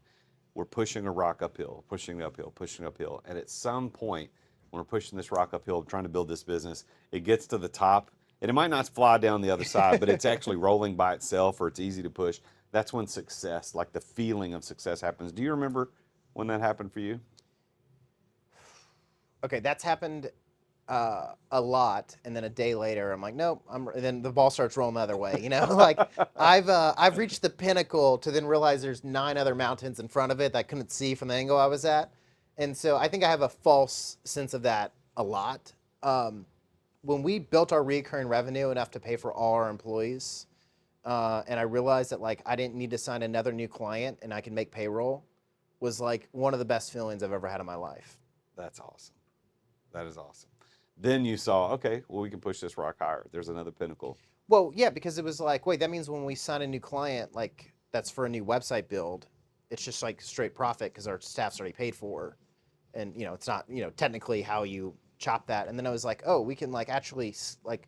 we're pushing a rock uphill, pushing uphill, pushing uphill. And at some point, when we're pushing this rock uphill, trying to build this business, it gets to the top, and it might not fly down the other side, but it's actually rolling by itself, or it's easy to push. That's when success, like the feeling of success, happens. Do you remember when that happened for you? Okay, that's happened a lot, and then a day later, I'm like, nope. And then the ball starts rolling the other way. Like I've reached the pinnacle to then realize there's 9 other mountains in front of it that I couldn't see from the angle I was at, and so I think I have a false sense of that a lot. When we built our recurring revenue enough to pay for all our employees, and I realized that like I didn't need to sign another new client and I can make payroll, was like one of the best feelings I've ever had in my life. That's awesome. That is awesome. Then you saw, okay, well, we can push this rock higher. There's another pinnacle. Well, yeah, because it was like, wait, that means when we sign a new client, like that's for a new website build, it's just like straight profit because our staff's already paid for. And, it's not, technically how you chop that. And then I was like, oh, we can like actually like,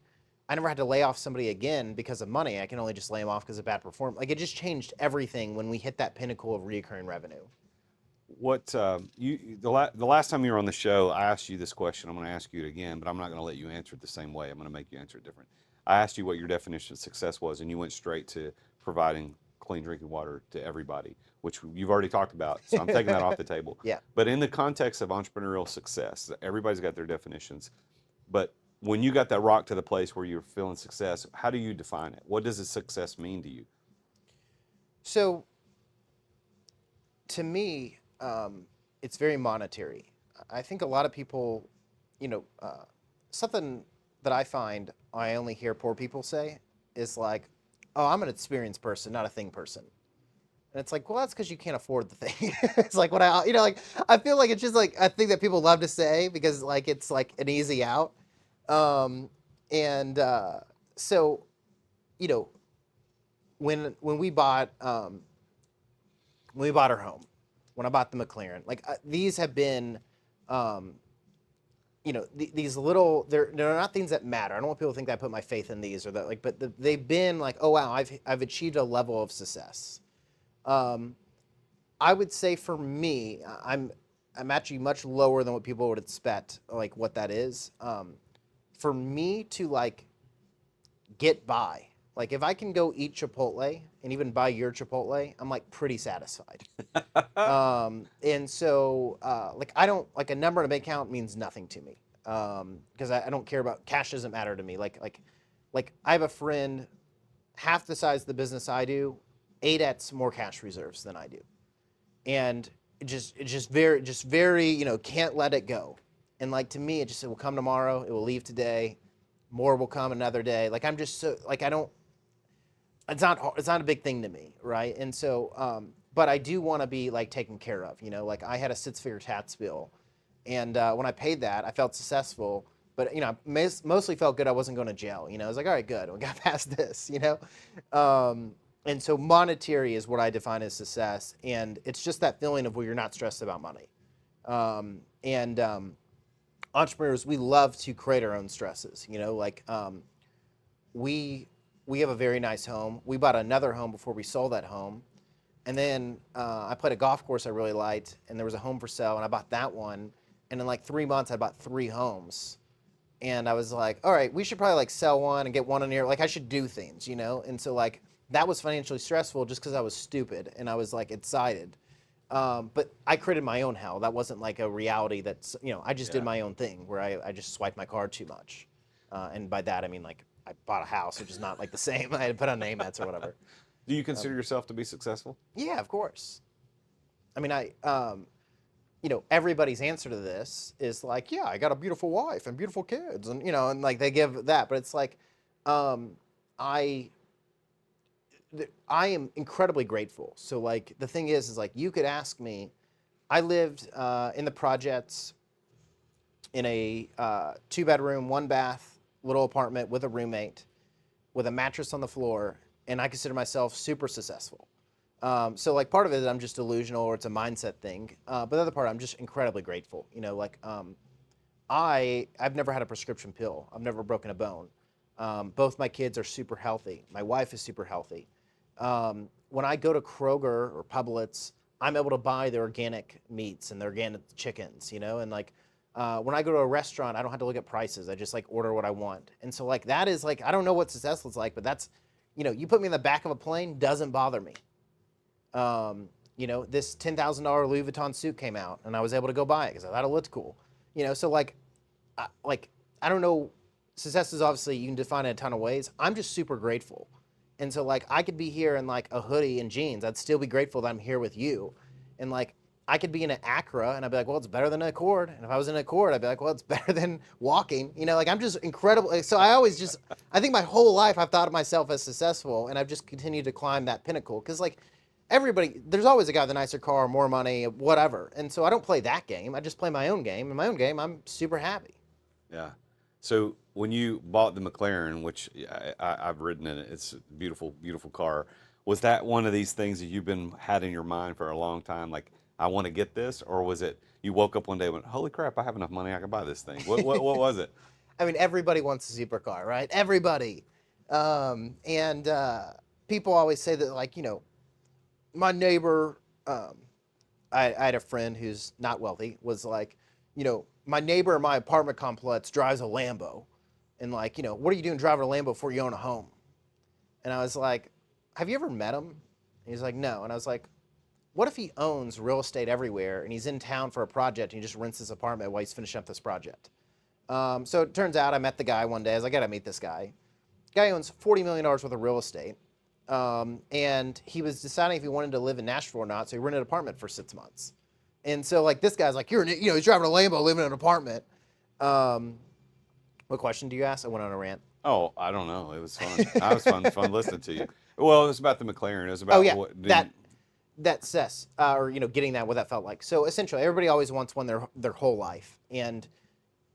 I never had to lay off somebody again because of money. I can only just lay them off because of bad performance. Like it just changed everything when we hit that pinnacle of recurring revenue. What the last time you were on the show, I asked you this question. I'm going to ask you it again, but I'm not going to let you answer it the same way. I'm going to make you answer it different. I asked you what your definition of success was, and you went straight to providing clean drinking water to everybody, which you've already talked about. So I'm taking that off the table. Yeah. But in the context of entrepreneurial success, everybody's got their definitions. But when you got that rock to the place where you're feeling success, how do you define it? What does a success mean to you? So, to me, it's very monetary. I think a lot of people, something that I find I only hear poor people say is like, oh, I'm an experienced person, not a thing person. And it's like, well, that's because you can't afford the thing. It's like I feel like it's just like a thing that people love to say because like it's like an easy out. So, when we bought our home, when I bought the McLaren, like these have been, these little, they're not things that matter. I don't want people to think that I put my faith in these or that, like, but they've been like, oh wow, I've achieved a level of success. I would say for me, I'm actually much lower than what people would expect, like what that is. For me to like get by, like if I can go eat Chipotle and even buy your Chipotle, I'm like pretty satisfied. And so like I don't like a number in a bank account means nothing to me because I don't care about cash. Doesn't matter to me. Like I have a friend half the size of the business I do, 8x more cash reserves than I do, and it just very can't let it go. And like to me, it will come tomorrow. It will leave today. More will come another day. Like I'm just so like I don't. It's not a big thing to me, right? And so, but I do want to be like taken care of. Like I had a 6-figure tax bill, and when I paid that, I felt successful. But mostly felt good. I wasn't going to jail. I was like, all right, good. We got past this. And so monetary is what I define as success, and it's just that feeling of where you're not stressed about money. Entrepreneurs, we love to create our own stresses. We have a very nice home. We bought another home before we sold that home. And then I played a golf course I really liked, and there was a home for sale, and I bought that one. And in like 3 months, I bought 3 homes. And I was like, all right, we should probably like sell one and get one in here. Like I should do things, And so like that was financially stressful just because I was stupid and I was like excited. But I created my own hell. That wasn't like a reality that's, I just did my own thing where I just swiped my card too much. And by that, I mean like I bought a house, which is not like the same. I had to put on name ads or whatever. Do you consider yourself to be successful? Yeah, of course. I mean, everybody's answer to this is like, yeah, I got a beautiful wife and beautiful kids, and and like they give that, but it's like, I am incredibly grateful. So like the thing is like you could ask me, I lived in the projects in a 2-bedroom, 1-bath little apartment with a roommate, with a mattress on the floor, and I consider myself super successful. So like part of it I'm just delusional or it's a mindset thing, but the other part I'm just incredibly grateful. I've never had a prescription pill. I've never broken a bone. Both my kids are super healthy. My wife is super healthy. When I go to Kroger or Publix, I'm able to buy the organic meats and the organic chickens, you know, and like when I go to a restaurant, I don't have to look at prices. I just like order what I want. And so like that is like, I don't know what success looks like, but that's, you know, you put me in the back of a plane, doesn't bother me. You know, this $10,000 Louis Vuitton suit came out and I was able to go buy it because I thought it looked cool. You know, so like I don't know, success is obviously, you can define it a ton of ways. I'm just super grateful. And so like I could be here in like a hoodie and jeans. I'd still be grateful that I'm here with you. And like I could be in an Acura and I'd be like, well, it's better than an Accord. And if I was in an Accord, I'd be like, well, it's better than walking. You know, like I'm just incredible. So I think my whole life I've thought of myself as successful, and I've just continued to climb that pinnacle. Because like everybody, there's always a guy with a nicer car, more money, whatever. And so I don't play that game. I just play my own game. In my own game, I'm super happy. Yeah. So when you bought the McLaren, which I've ridden in it, it's a beautiful, beautiful car. Was that one of these things that you've been had in your mind for a long time? Like, I want to get this, or was it you woke up one day and went, holy crap, I have enough money, I can buy this thing? What was it? I mean, everybody wants a supercar, right? Everybody. People always say that, like, you know, my neighbor, I had a friend who's not wealthy, was like, you know, my neighbor in my apartment complex drives a Lambo. And like, you know, what are you doing driving a Lambo before you own a home? And I was like, have you ever met him? And he's like, no. And I was like, what if he owns real estate everywhere and he's in town for a project and he just rents his apartment while he's finishing up this project? So it turns out I met the guy one day. I was like, I gotta meet this guy. The guy owns $40 million worth of real estate. And he was deciding if he wanted to live in Nashville or not. So he rented an apartment for 6 months. And so like this guy's like, he's driving a Lambo, living in an apartment. What question do you ask? I went on a rant. Oh, I don't know. It was fun. I was fun listening to you. Well, it was about the McLaren. It was about that cess, or you know, getting that, what that felt like. So essentially, everybody always wants one their whole life, and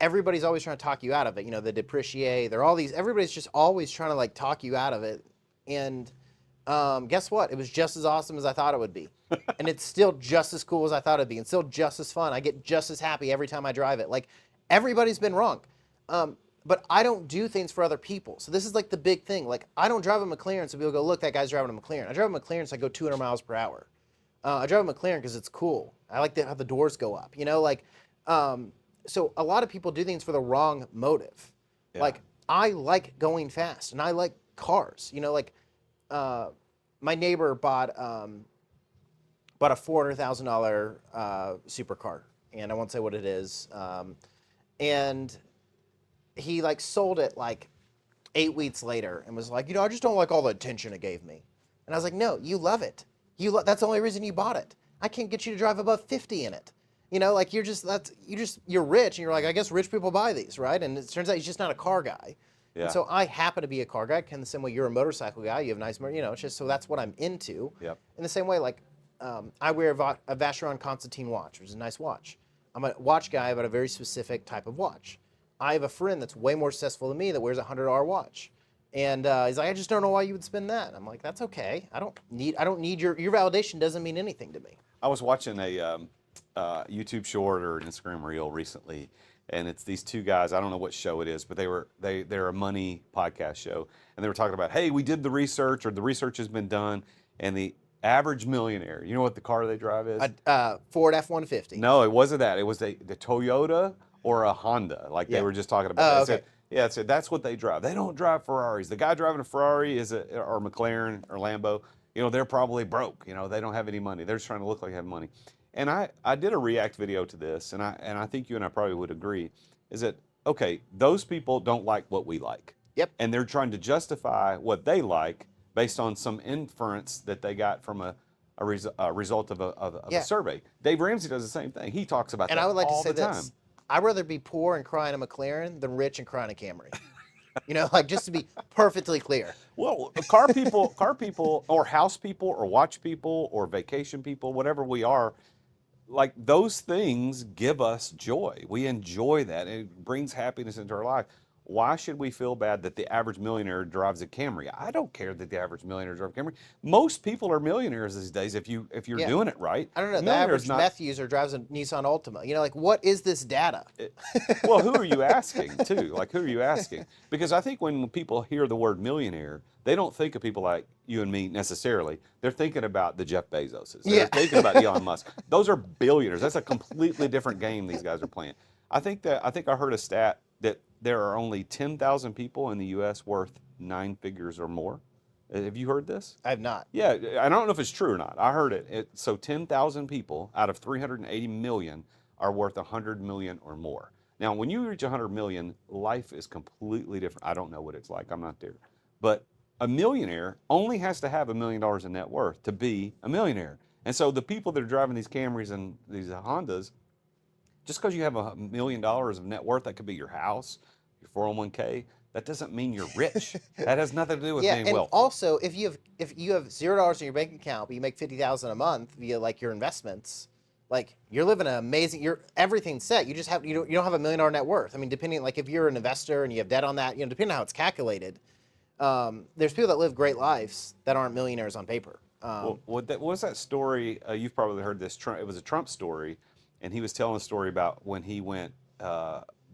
everybody's always trying to talk you out of it. You know, the depreciate. They're all these. Everybody's just always trying to like talk you out of it. And guess what? It was just as awesome as I thought it would be, and it's still just as cool as I thought it'd be, and still just as fun. I get just as happy every time I drive it. Like everybody's been wrong. But I don't do things for other people. So this is like the big thing. Like I don't drive a McLaren so people go, look, that guy's driving a McLaren. I drive a McLaren so I go 200 miles per hour. I drive a McLaren because it's cool. I like how the doors go up, you know, like, so a lot of people do things for the wrong motive. Yeah. Like I like going fast and I like cars, you know, like, my neighbor bought a $400,000 supercar, and I won't say what it is. And he like sold it like 8 weeks later and was like, you know, I just don't like all the attention it gave me. And I was like, no, you love it. That's the only reason you bought it. I can't get you to drive above 50 in it. You know, like you're rich and you're like, I guess rich people buy these, right? And it turns out he's just not a car guy. Yeah. And so I happen to be a car guy. In the same way you're a motorcycle guy, you have nice, you know, it's just, so that's what I'm into. Yep. In the same way, like, I wear a Vacheron Constantin watch, which is a nice watch. I'm a watch guy about a very specific type of watch. I have a friend that's way more successful than me that wears a $100 watch. And he's like, I just don't know why you would spend that. I'm like, that's okay. I don't need your validation doesn't mean anything to me. I was watching a YouTube short or an Instagram reel recently, and it's these two guys. I don't know what show it is, but they're a money podcast show, and they were talking about, hey, we did the research, or the research has been done, and the average millionaire, you know what the car they drive is? Ford F-150. No, it wasn't that. It was the Toyota or a Honda, like they were just talking about. Okay. That's what they drive. They don't drive Ferraris. The guy driving a Ferrari or McLaren or Lambo, you know, they're probably broke. You know, they don't have any money. They're just trying to look like they have money. And I did a react video to this, and I think you and I probably would agree, is that, okay, those people don't like what we like. Yep. And they're trying to justify what they like based on some inference that they got from a result of a survey. Dave Ramsey does the same thing. He talks about that all the time. And I would like to say this. I'd rather be poor and cry in a McLaren than rich and cry in a Camry. You know, like just to be perfectly clear. Well, car people, or house people, or watch people, or vacation people, whatever we are, like those things give us joy. We enjoy that. It brings happiness into our life. why should we feel bad that the average millionaire drives a Camry? I don't care that the average millionaire drives a Camry. Most people are millionaires these days if you're Yeah. doing it right. I don't know. The Millionaire's average meth user drives a Nissan Altima. You know, like, what is this data? Well, who are you asking too? Like, who are you asking? Because I think when people hear the word millionaire, they don't think of people like you and me necessarily. They're thinking about the Jeff Bezoses. They're thinking about Elon Musk. Those are billionaires. That's a completely different game these guys are playing. I think I heard a stat that there are only 10,000 people in the U.S. worth 9 figures or more. Have you heard this? I have not. Yeah, I don't know if it's true or not. I heard it. So 10,000 people out of 380 million are worth 100 million or more. Now, when you reach 100 million, life is completely different. I don't know what it's like. I'm not there. But a millionaire only has to have $1 million in net worth to be a millionaire. And so the people that are driving these Camrys and these Hondas, just because you have $1 million of net worth, that could be your house, your 401k, that doesn't mean you're rich. That has nothing to do with being and wealthy. also if you have $0 in your bank account, but you make $50,000 a month via like your investments, like you're living an amazing. Everything's set. You just have you don't have $1 million net worth. I mean, depending like if you're an investor and you have debt on that, depending on how it's calculated, there's people that live great lives that aren't millionaires on paper. What was that story? You've probably heard this. It was a Trump story. And he was telling a story about when he went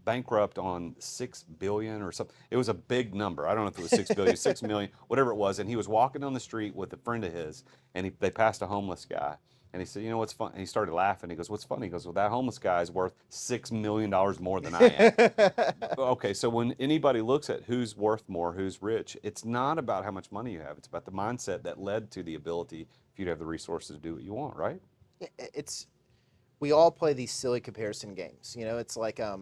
bankrupt on 6 billion or something. It was a big number. I don't know if it was 6 billion, 6 million, whatever it was. And he was walking down the street with a friend of his, and they passed a homeless guy. And he said, "You know what's fun?" And he started laughing. He goes, "What's funny?" He goes, "Well, that homeless guy is worth $6 million more than I am." Okay, so when anybody looks at who's worth more, who's rich, it's not about how much money you have. It's about the mindset that led to the ability for you to have the resources to do what you want, right? We all play these silly comparison games. It's like a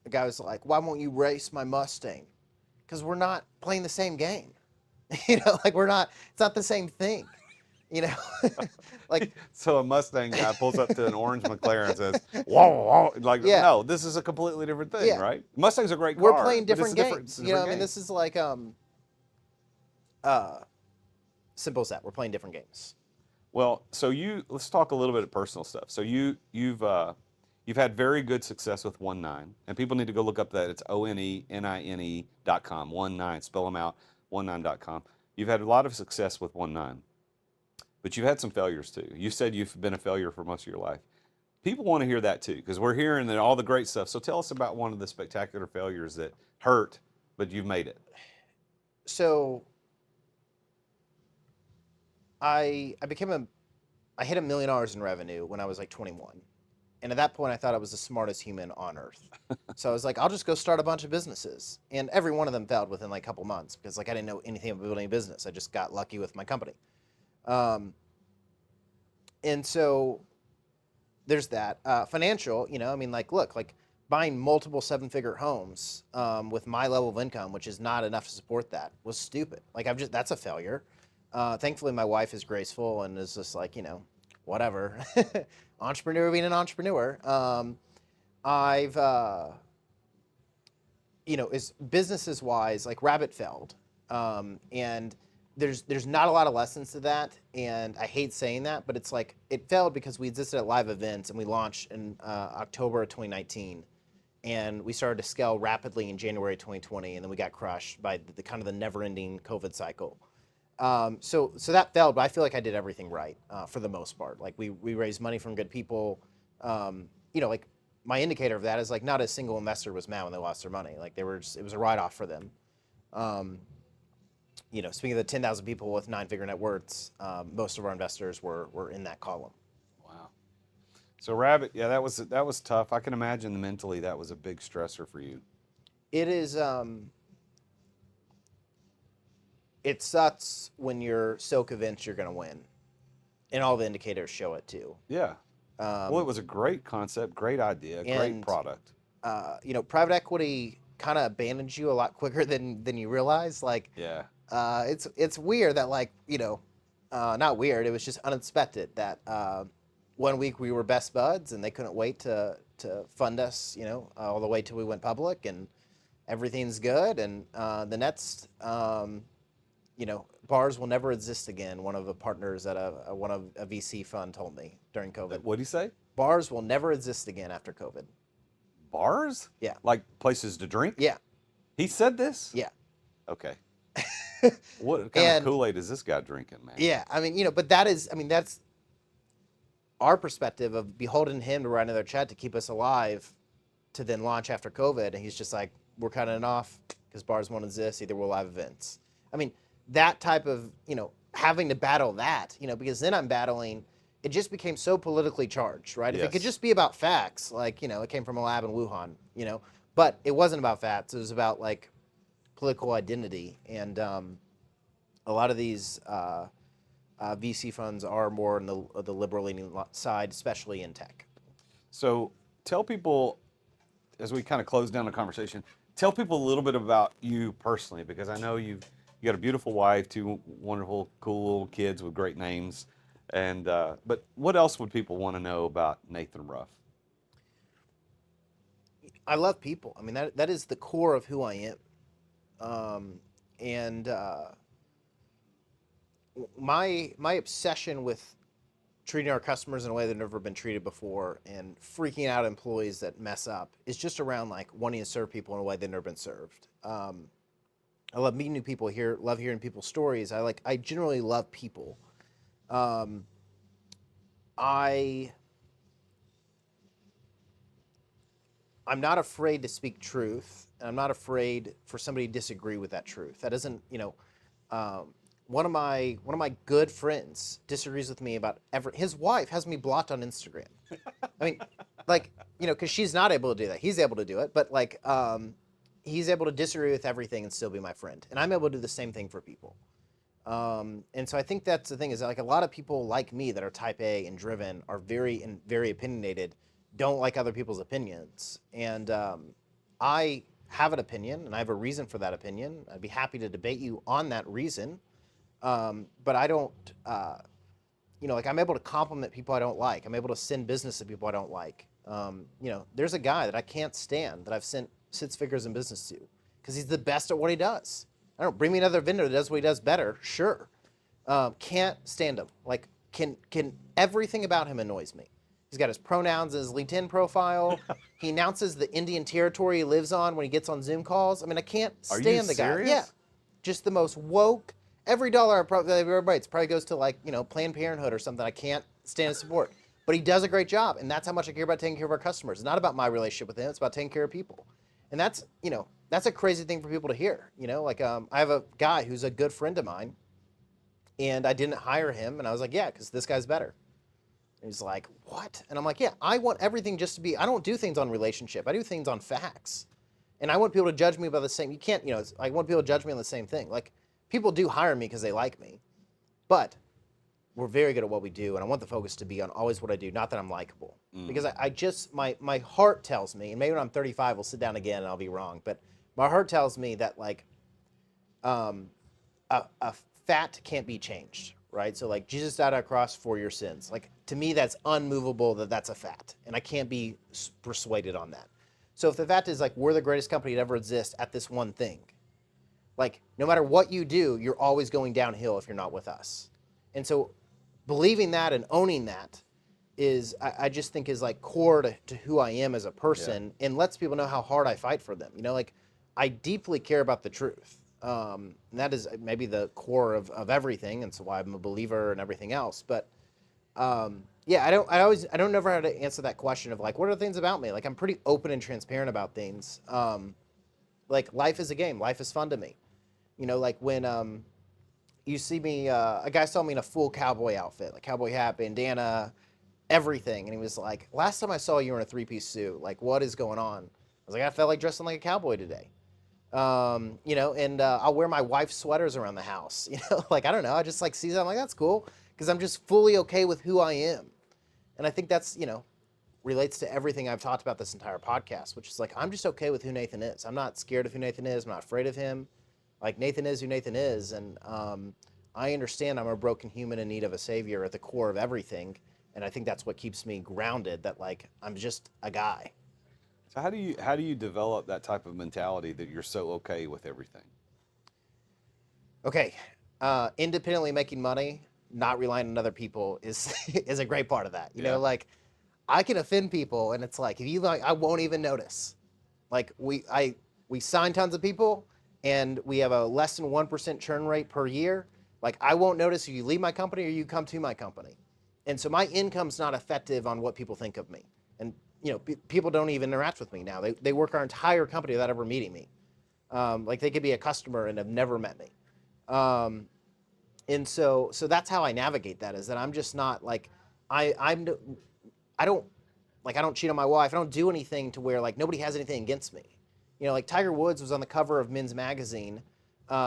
guy was like, "Why won't you race my Mustang?" Because we're not playing the same game. Like we're not. It's not the same thing. Like so a Mustang guy pulls up to an orange McLaren and says, "Whoa, whoa!" Like, no, this is a completely different thing, right? Mustang's a great car. We're playing different games. I mean, this is like simple as that. We're playing different games. Well, so let's talk a little bit of personal stuff. So you've had very good success with 19, and people need to go look up that. It's ONENINE.com, 19, spell them out, 19.com. You've had a lot of success with 19, but you've had some failures too. You said you've been a failure for most of your life. People want to hear that too, because we're hearing that all the great stuff. So tell us about one of the spectacular failures that hurt, but you've made it. So I hit $1 million in revenue when I was like 21. And at that point, I thought I was the smartest human on earth. So I was like, I'll just go start a bunch of businesses. And every one of them failed within like a couple months because like I didn't know anything about building a business. I just got lucky with my company. And so there's that. Financial, I mean, like, look, like buying multiple 7-figure homes with my level of income, which is not enough to support that, was stupid. Like that's a failure. Thankfully, my wife is graceful and is just like, whatever. Entrepreneur being an entrepreneur. I've, is businesses wise, like Rabbit failed. And there's not a lot of lessons to that. And I hate saying that, but it's like, it failed because we existed at live events and we launched in October of 2019. And we started to scale rapidly in January 2020. And then we got crushed by the kind of the never ending COVID cycle. So that failed, but I feel like I did everything right for the most part. Like we raised money from good people. Like my indicator of that is like not a single investor was mad when they lost their money. Like it was a write-off for them. Speaking of the 10,000 people with 9-figure net worths, most of our investors were in that column. Wow. So Rabbit, yeah, that was tough. I can imagine mentally that was a big stressor for you. It is. It sucks when you're so convinced you're going to win, and all the indicators show it too. Yeah. Well, it was a great concept, great idea, great product. Private equity kind of abandons you a lot quicker than you realize. Like, yeah. It's weird that not weird. It was just unexpected that 1 week we were best buds and they couldn't wait to fund us, all the way till we went public and everything's good. And the next. Bars will never exist again. One of the partners at a VC fund told me during COVID. What did he say? Bars will never exist again after COVID. Bars? Yeah. Like places to drink? Yeah. He said this? Yeah. Okay. What kind of Kool-Aid is this guy drinking, man? Yeah, I mean, but that's our perspective of beholding him to write another check to keep us alive to then launch after COVID. And he's just like, we're cutting it off because bars won't exist. Either we'll have events. I mean, that type of, having to battle that, because then I'm battling, it just became so politically charged, right? If it could just be about facts, like, it came from a lab in Wuhan, but it wasn't about facts. It was about like political identity. And a lot of these VC funds are more on the liberal-leaning side, especially in tech. So tell people, as we kind of close down the conversation, tell people a little bit about you personally, because I know you got a beautiful wife, 2 wonderful, cool little kids with great names, and but what else would people want to know about Nathan Ruff? I love people. I mean, that is the core of who I am, and my obsession with treating our customers in a way they've never been treated before and freaking out employees that mess up is just around like wanting to serve people in a way they've never been served. I love meeting new people here, love hearing people's stories. I generally love people. I'm not afraid to speak truth, and I'm not afraid for somebody to disagree with that truth. That doesn't, one of my good friends disagrees with me about his wife has me blocked on Instagram. I mean, because she's not able to do that. He's able to do it, but he's able to disagree with everything and still be my friend. And I'm able to do the same thing for people. And so I think that's the thing is like a lot of people like me that are type A and driven are very opinionated, don't like other people's opinions. And I have an opinion and I have a reason for that opinion. I'd be happy to debate you on that reason. But I don't, I'm able to compliment people I don't like. I'm able to send business to people I don't like. There's a guy that I can't stand that I've sent 6 figures in business to because he's the best at what he does. I don't bring me another vendor that does what he does better. Sure. Can't stand him. Like can everything about him annoys me. He's got his pronouns in his LinkedIn profile. He announces the Indian territory he lives on when he gets on Zoom calls. I mean, I can't stand the guy. Serious? Yeah. Just the most woke. Every dollar that ever bites probably goes to Planned Parenthood or something I can't stand and support. But he does a great job, and that's how much I care about taking care of our customers. It's not about my relationship with him, it's about taking care of people. And that's a crazy thing for people to hear. I have a guy who's a good friend of mine, and I didn't hire him, and I was like, yeah, because this guy's better. And he's like, what? And I'm like, yeah, I want everything just to be, I don't do things on relationship, I do things on facts. And I want people to judge me by the same, you can't, I want people to judge me on the same thing. Like, people do hire me because they like me, but we're very good at what we do, and I want the focus to be on always what I do, not that I'm likable. Because I just, my heart tells me, and maybe when I'm 35, we'll sit down again and I'll be wrong, but my heart tells me that a fat can't be changed, right? So Jesus died on a cross for your sins. To me, that's unmovable that that's a fact, and I can't be persuaded on that. So if the fact is we're the greatest company to ever exist at this one thing, no matter what you do, you're always going downhill if you're not with us. And so believing that and owning that is, I just think is core to who I am as a person, and lets people know how hard I fight for them. I deeply care about the truth. And that is maybe the core of everything, and so why I'm a believer and everything else. But I don't know how to answer that question of what are the things about me? I'm pretty open and transparent about things. Life is a game. Life is fun to me. When you see me, a guy saw me in a full cowboy outfit, cowboy hat, bandana, everything. And he was like, last time I saw you in a 3-piece suit, what is going on? I was like, I felt like dressing like a cowboy today. And I'll wear my wife's sweaters around the house. I don't know. I just see that. I'm like, that's cool. Because I'm just fully okay with who I am. And I think that's, relates to everything I've talked about this entire podcast, which is I'm just okay with who Nathan is. I'm not scared of who Nathan is. I'm not afraid of him. Nathan is who Nathan is. And I understand I'm a broken human in need of a savior at the core of everything. And I think that's what keeps me grounded, that I'm just a guy. So how do you develop that type of mentality that you're so okay with everything? Okay. Independently making money, not relying on other people is a great part of that. You know, I can offend people, and it's if you I won't even notice. we sign tons of people, and we have a less than 1% churn rate per year. Like, I won't notice if you leave my company or you come to my company. And so my income's not effective on what people think of me. And, people don't even interact with me now. They work our entire company without ever meeting me. Like, they could be a customer and have never met me. And so that's how I navigate that, is that I'm just not like, I don't cheat on my wife. I don't do anything to where like nobody has anything against me. Like Tiger Woods was on the cover of Men's Magazine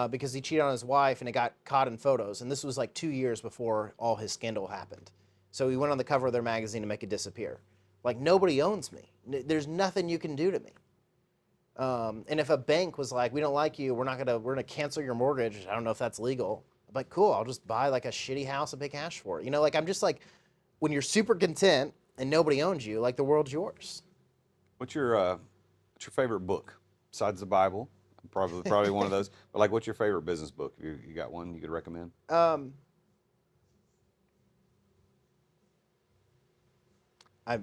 because he cheated on his wife and it got caught in photos. And this was like 2 years before all his scandal happened. So he went on the cover of their magazine to make it disappear. Like, nobody owns me. There's nothing you can do to me. And if a bank was like, we don't like you, we're gonna cancel your mortgage. I don't know if that's legal. I'm like, cool, I'll just buy like a shitty house and pay cash for it. Like, I'm just like, when you're super content and nobody owns you, like, the world's yours. What's your favorite book besides the Bible? Probably one of those. But like, what's your favorite business book? You got one you could recommend?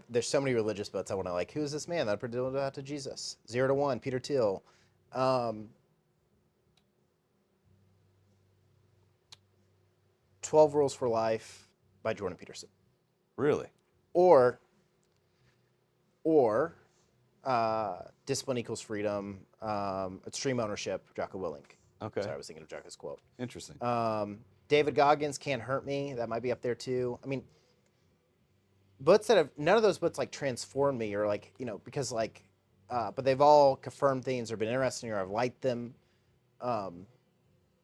There's so many religious books I want to like. Who is this man that predicted that to Jesus? 0 to 1, Peter Thiel. 12 Rules for Life by Jordan Peterson. Really? Or Discipline Equals Freedom, Extreme Ownership, Jocko Willink. Okay. Sorry, I was thinking of Jocko's quote. Interesting. David Goggins, Can't Hurt Me. That might be up there too. I mean, books that have, none of those books like transformed me or like, because like, but they've all confirmed things or been interesting or I've liked them.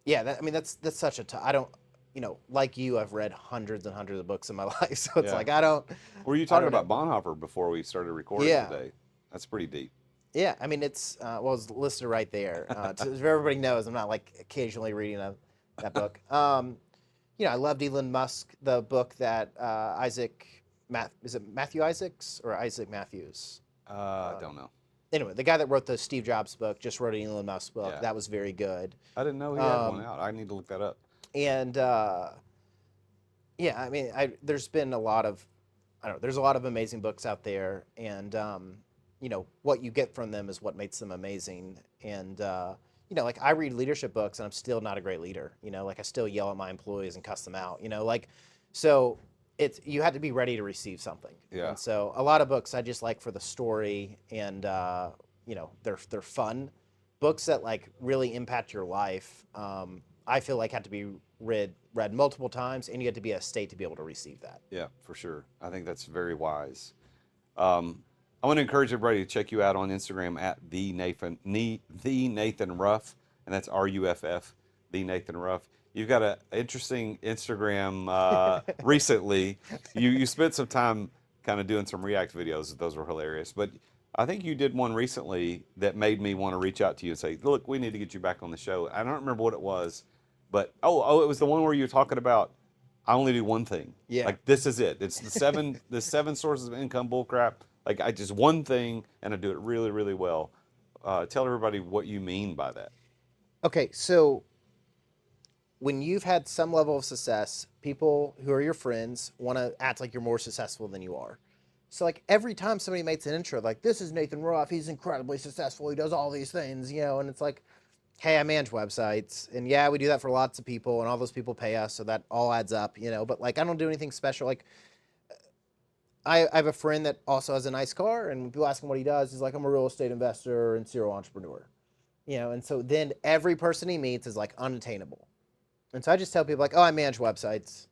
That's such a I don't, like you, I've read hundreds and hundreds of books in my life. So it's like, I don't. Were you talking about Bonhoeffer before we started recording today? That's pretty deep. Yeah. I mean, it's listed right there. So everybody knows I'm not like occasionally reading that book. I loved Elon Musk, the book that is it Matthew Isaacs or Isaac Matthews? I don't know. Anyway, the guy that wrote the Steve Jobs book just wrote an Elon Musk book. Yeah. That was very good. I didn't know he had one out. I need to look that up. And there's been a lot of, there's a lot of amazing books out there, and what you get from them is what makes them amazing. And like, I read leadership books and I'm still not a great leader. Like, I still yell at my employees and cuss them out. So you had to be ready to receive something. Yeah. And so a lot of books I just like for the story, and they're fun. Books that like really impact your life, I feel like had to be read multiple times, and you had to be in a state to be able to receive that. Yeah, for sure. I think that's very wise. I want to encourage everybody to check you out on Instagram at the Nathan Ruff, and that's RUFF, the Nathan Ruff. You've got an interesting Instagram recently. You spent some time kind of doing some React videos. Those were hilarious. But I think you did one recently that made me want to reach out to you and say, look, we need to get you back on the show. I don't remember what it was, but it was the one where you were talking about, I only do one thing. Yeah. Like, this is it. It's the seven sources of income bullcrap. Like, I just one thing, and I do it really, really well. Tell everybody what you mean by that. Okay, so when you've had some level of success, people who are your friends want to act like you're more successful than you are. So like, every time somebody makes an intro, like, this is Nathan Ruff, he's incredibly successful, he does all these things, and it's like, hey, I manage websites, and yeah, we do that for lots of people, and all those people pay us, so that all adds up, but like, I don't do anything special. Like, I have a friend that also has a nice car, and when people ask him what he does, he's like, I'm a real estate investor and serial entrepreneur, and so then every person he meets is like unattainable. And so I just tell people like, oh, I manage websites,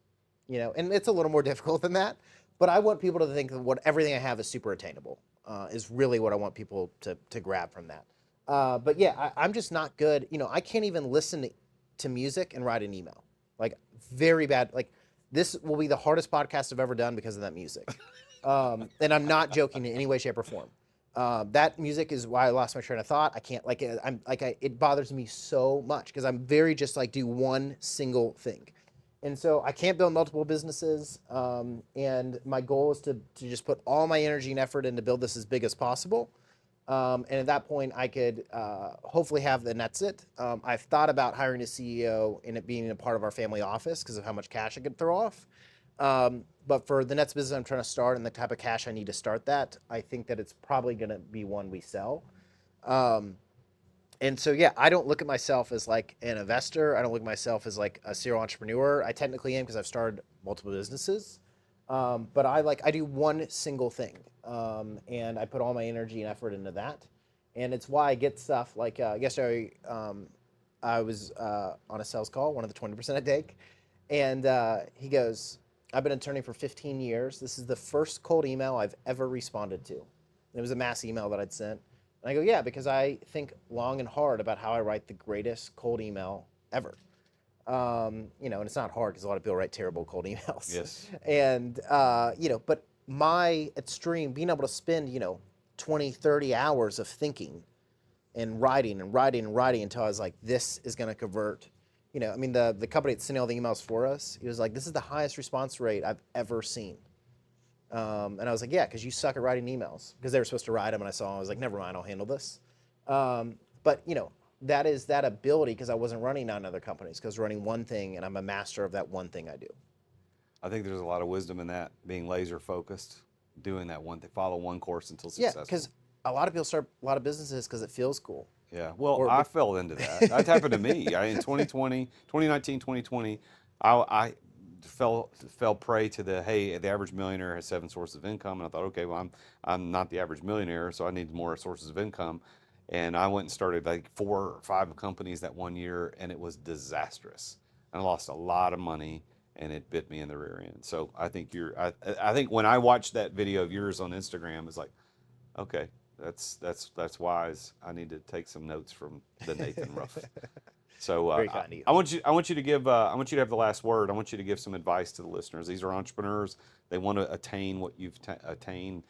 and it's a little more difficult than that. But I want people to think that everything I have is super attainable, is really what I want people to grab from that. But yeah, I'm just not good. I can't even listen to music and write an email. Like, very bad. Like, this will be the hardest podcast I've ever done because of that music. And I'm not joking in any way, shape, or form. That music is why I lost my train of thought. I can't it bothers me so much because I'm very just like do one single thing. And so I can't build multiple businesses. And my goal is to just put all my energy and effort into build this as big as possible. And at that point I could hopefully and that's it. I've thought about hiring a CEO and it being a part of our family office because of how much cash I could throw off. But for the next business I'm trying to start and the type of cash I need to start that, I think that it's probably going to be one we sell. And so, yeah, I don't look at myself as like an investor. I don't look at myself as like a serial entrepreneur. I technically am because I've started multiple businesses. But I do one single thing. And I put all my energy and effort into that. And it's why I get stuff like yesterday, I was on a sales call, one of the 20% I take. And he goes, I've been an attorney for 15 years. This is the first cold email I've ever responded to. And it was a mass email that I'd sent. And I go, yeah, because I think long and hard about how I write the greatest cold email ever. And it's not hard because a lot of people write terrible cold emails. Yes. And, but my extreme, being able to spend, 20, 30 hours of thinking and writing until I was like, this is going to convert. The company that's sending all the emails for us, he was like, this is the highest response rate I've ever seen. And I was like, yeah, because you suck at writing emails. Because they were supposed to write them, and I was like, never mind, I'll handle this. But that is that ability because I wasn't running 9 other companies, because running one thing, and I'm a master of that one thing I do. I think there's a lot of wisdom in that, being laser focused, doing that one thing, follow one course until successful. Yeah, because a lot of people start a lot of businesses because it feels cool. Yeah, well, I fell into that. That happened to me. In 2019, 2020, I fell prey to the average millionaire has 7 sources of income, and I thought, okay, well, I'm not the average millionaire, so I need more sources of income, and I went and started like 4 or 5 companies that one year, and it was disastrous. And I lost a lot of money, and it bit me in the rear end. So I think I think when I watched that video of yours on Instagram, it's like, okay, that's wise. I need to take some notes from the Nathan Ruff. So I want you to have the last word. I want you to give some advice to the listeners. These are entrepreneurs. They want to attain what you've attained.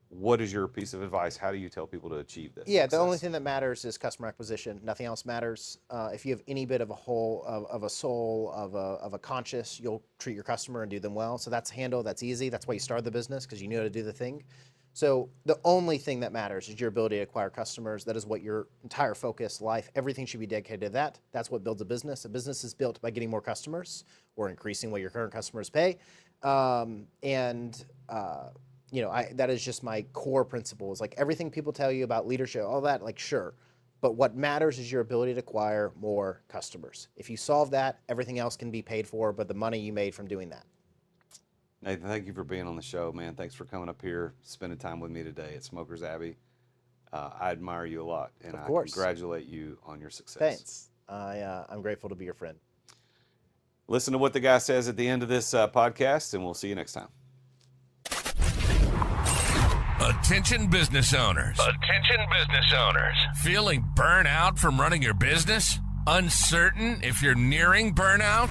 What is your piece of advice? How do you tell people to achieve this? Yeah, success? The only thing that matters is customer acquisition. Nothing else matters. If you have any bit of a whole, of a soul, of a conscious, you'll treat your customer and do them well. So that's handle. That's easy. That's why you started the business, because you knew how to do the thing. So the only thing that matters is your ability to acquire customers. That is what your entire focus, life, everything should be dedicated to that. That's what builds a business. A business is built by getting more customers or increasing what your current customers pay. That is just my core principle. Is like everything people tell you about leadership, all that, like sure. But what matters is your ability to acquire more customers. If you solve that, everything else can be paid for, but the money you made from doing that. Nathan, thank you for being on the show, man. Thanks for coming up here, spending time with me today at Smokers Abbey. I admire you a lot, and I congratulate you on your success. Thanks. I'm grateful to be your friend. Listen to what the guy says at the end of this podcast, and we'll see you next time. Attention business owners. Attention business owners. Feeling burnout from running your business? Uncertain if you're nearing burnout?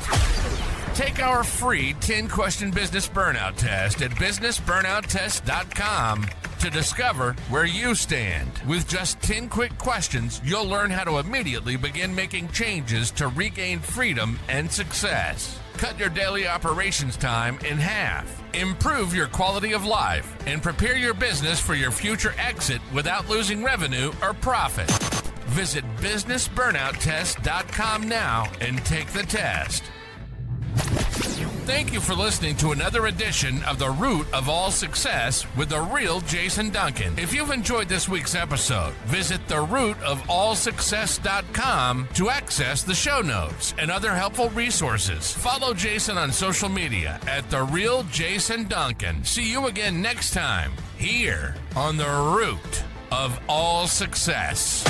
Take our free 10-question business burnout test at businessburnouttest.com to discover where you stand. With just 10 quick questions, you'll learn how to immediately begin making changes to regain freedom and success. Cut your daily operations time in half. Improve your quality of life and prepare your business for your future exit without losing revenue or profit. Visit businessburnouttest.com now and take the test. Thank you for listening to another edition of The Root of All Success with the Real Jason Duncan. If you've enjoyed this week's episode, visit therootofallsuccess.com to access the show notes and other helpful resources. Follow Jason on social media at The Real Jason Duncan. See you again next time here on The Root of All Success.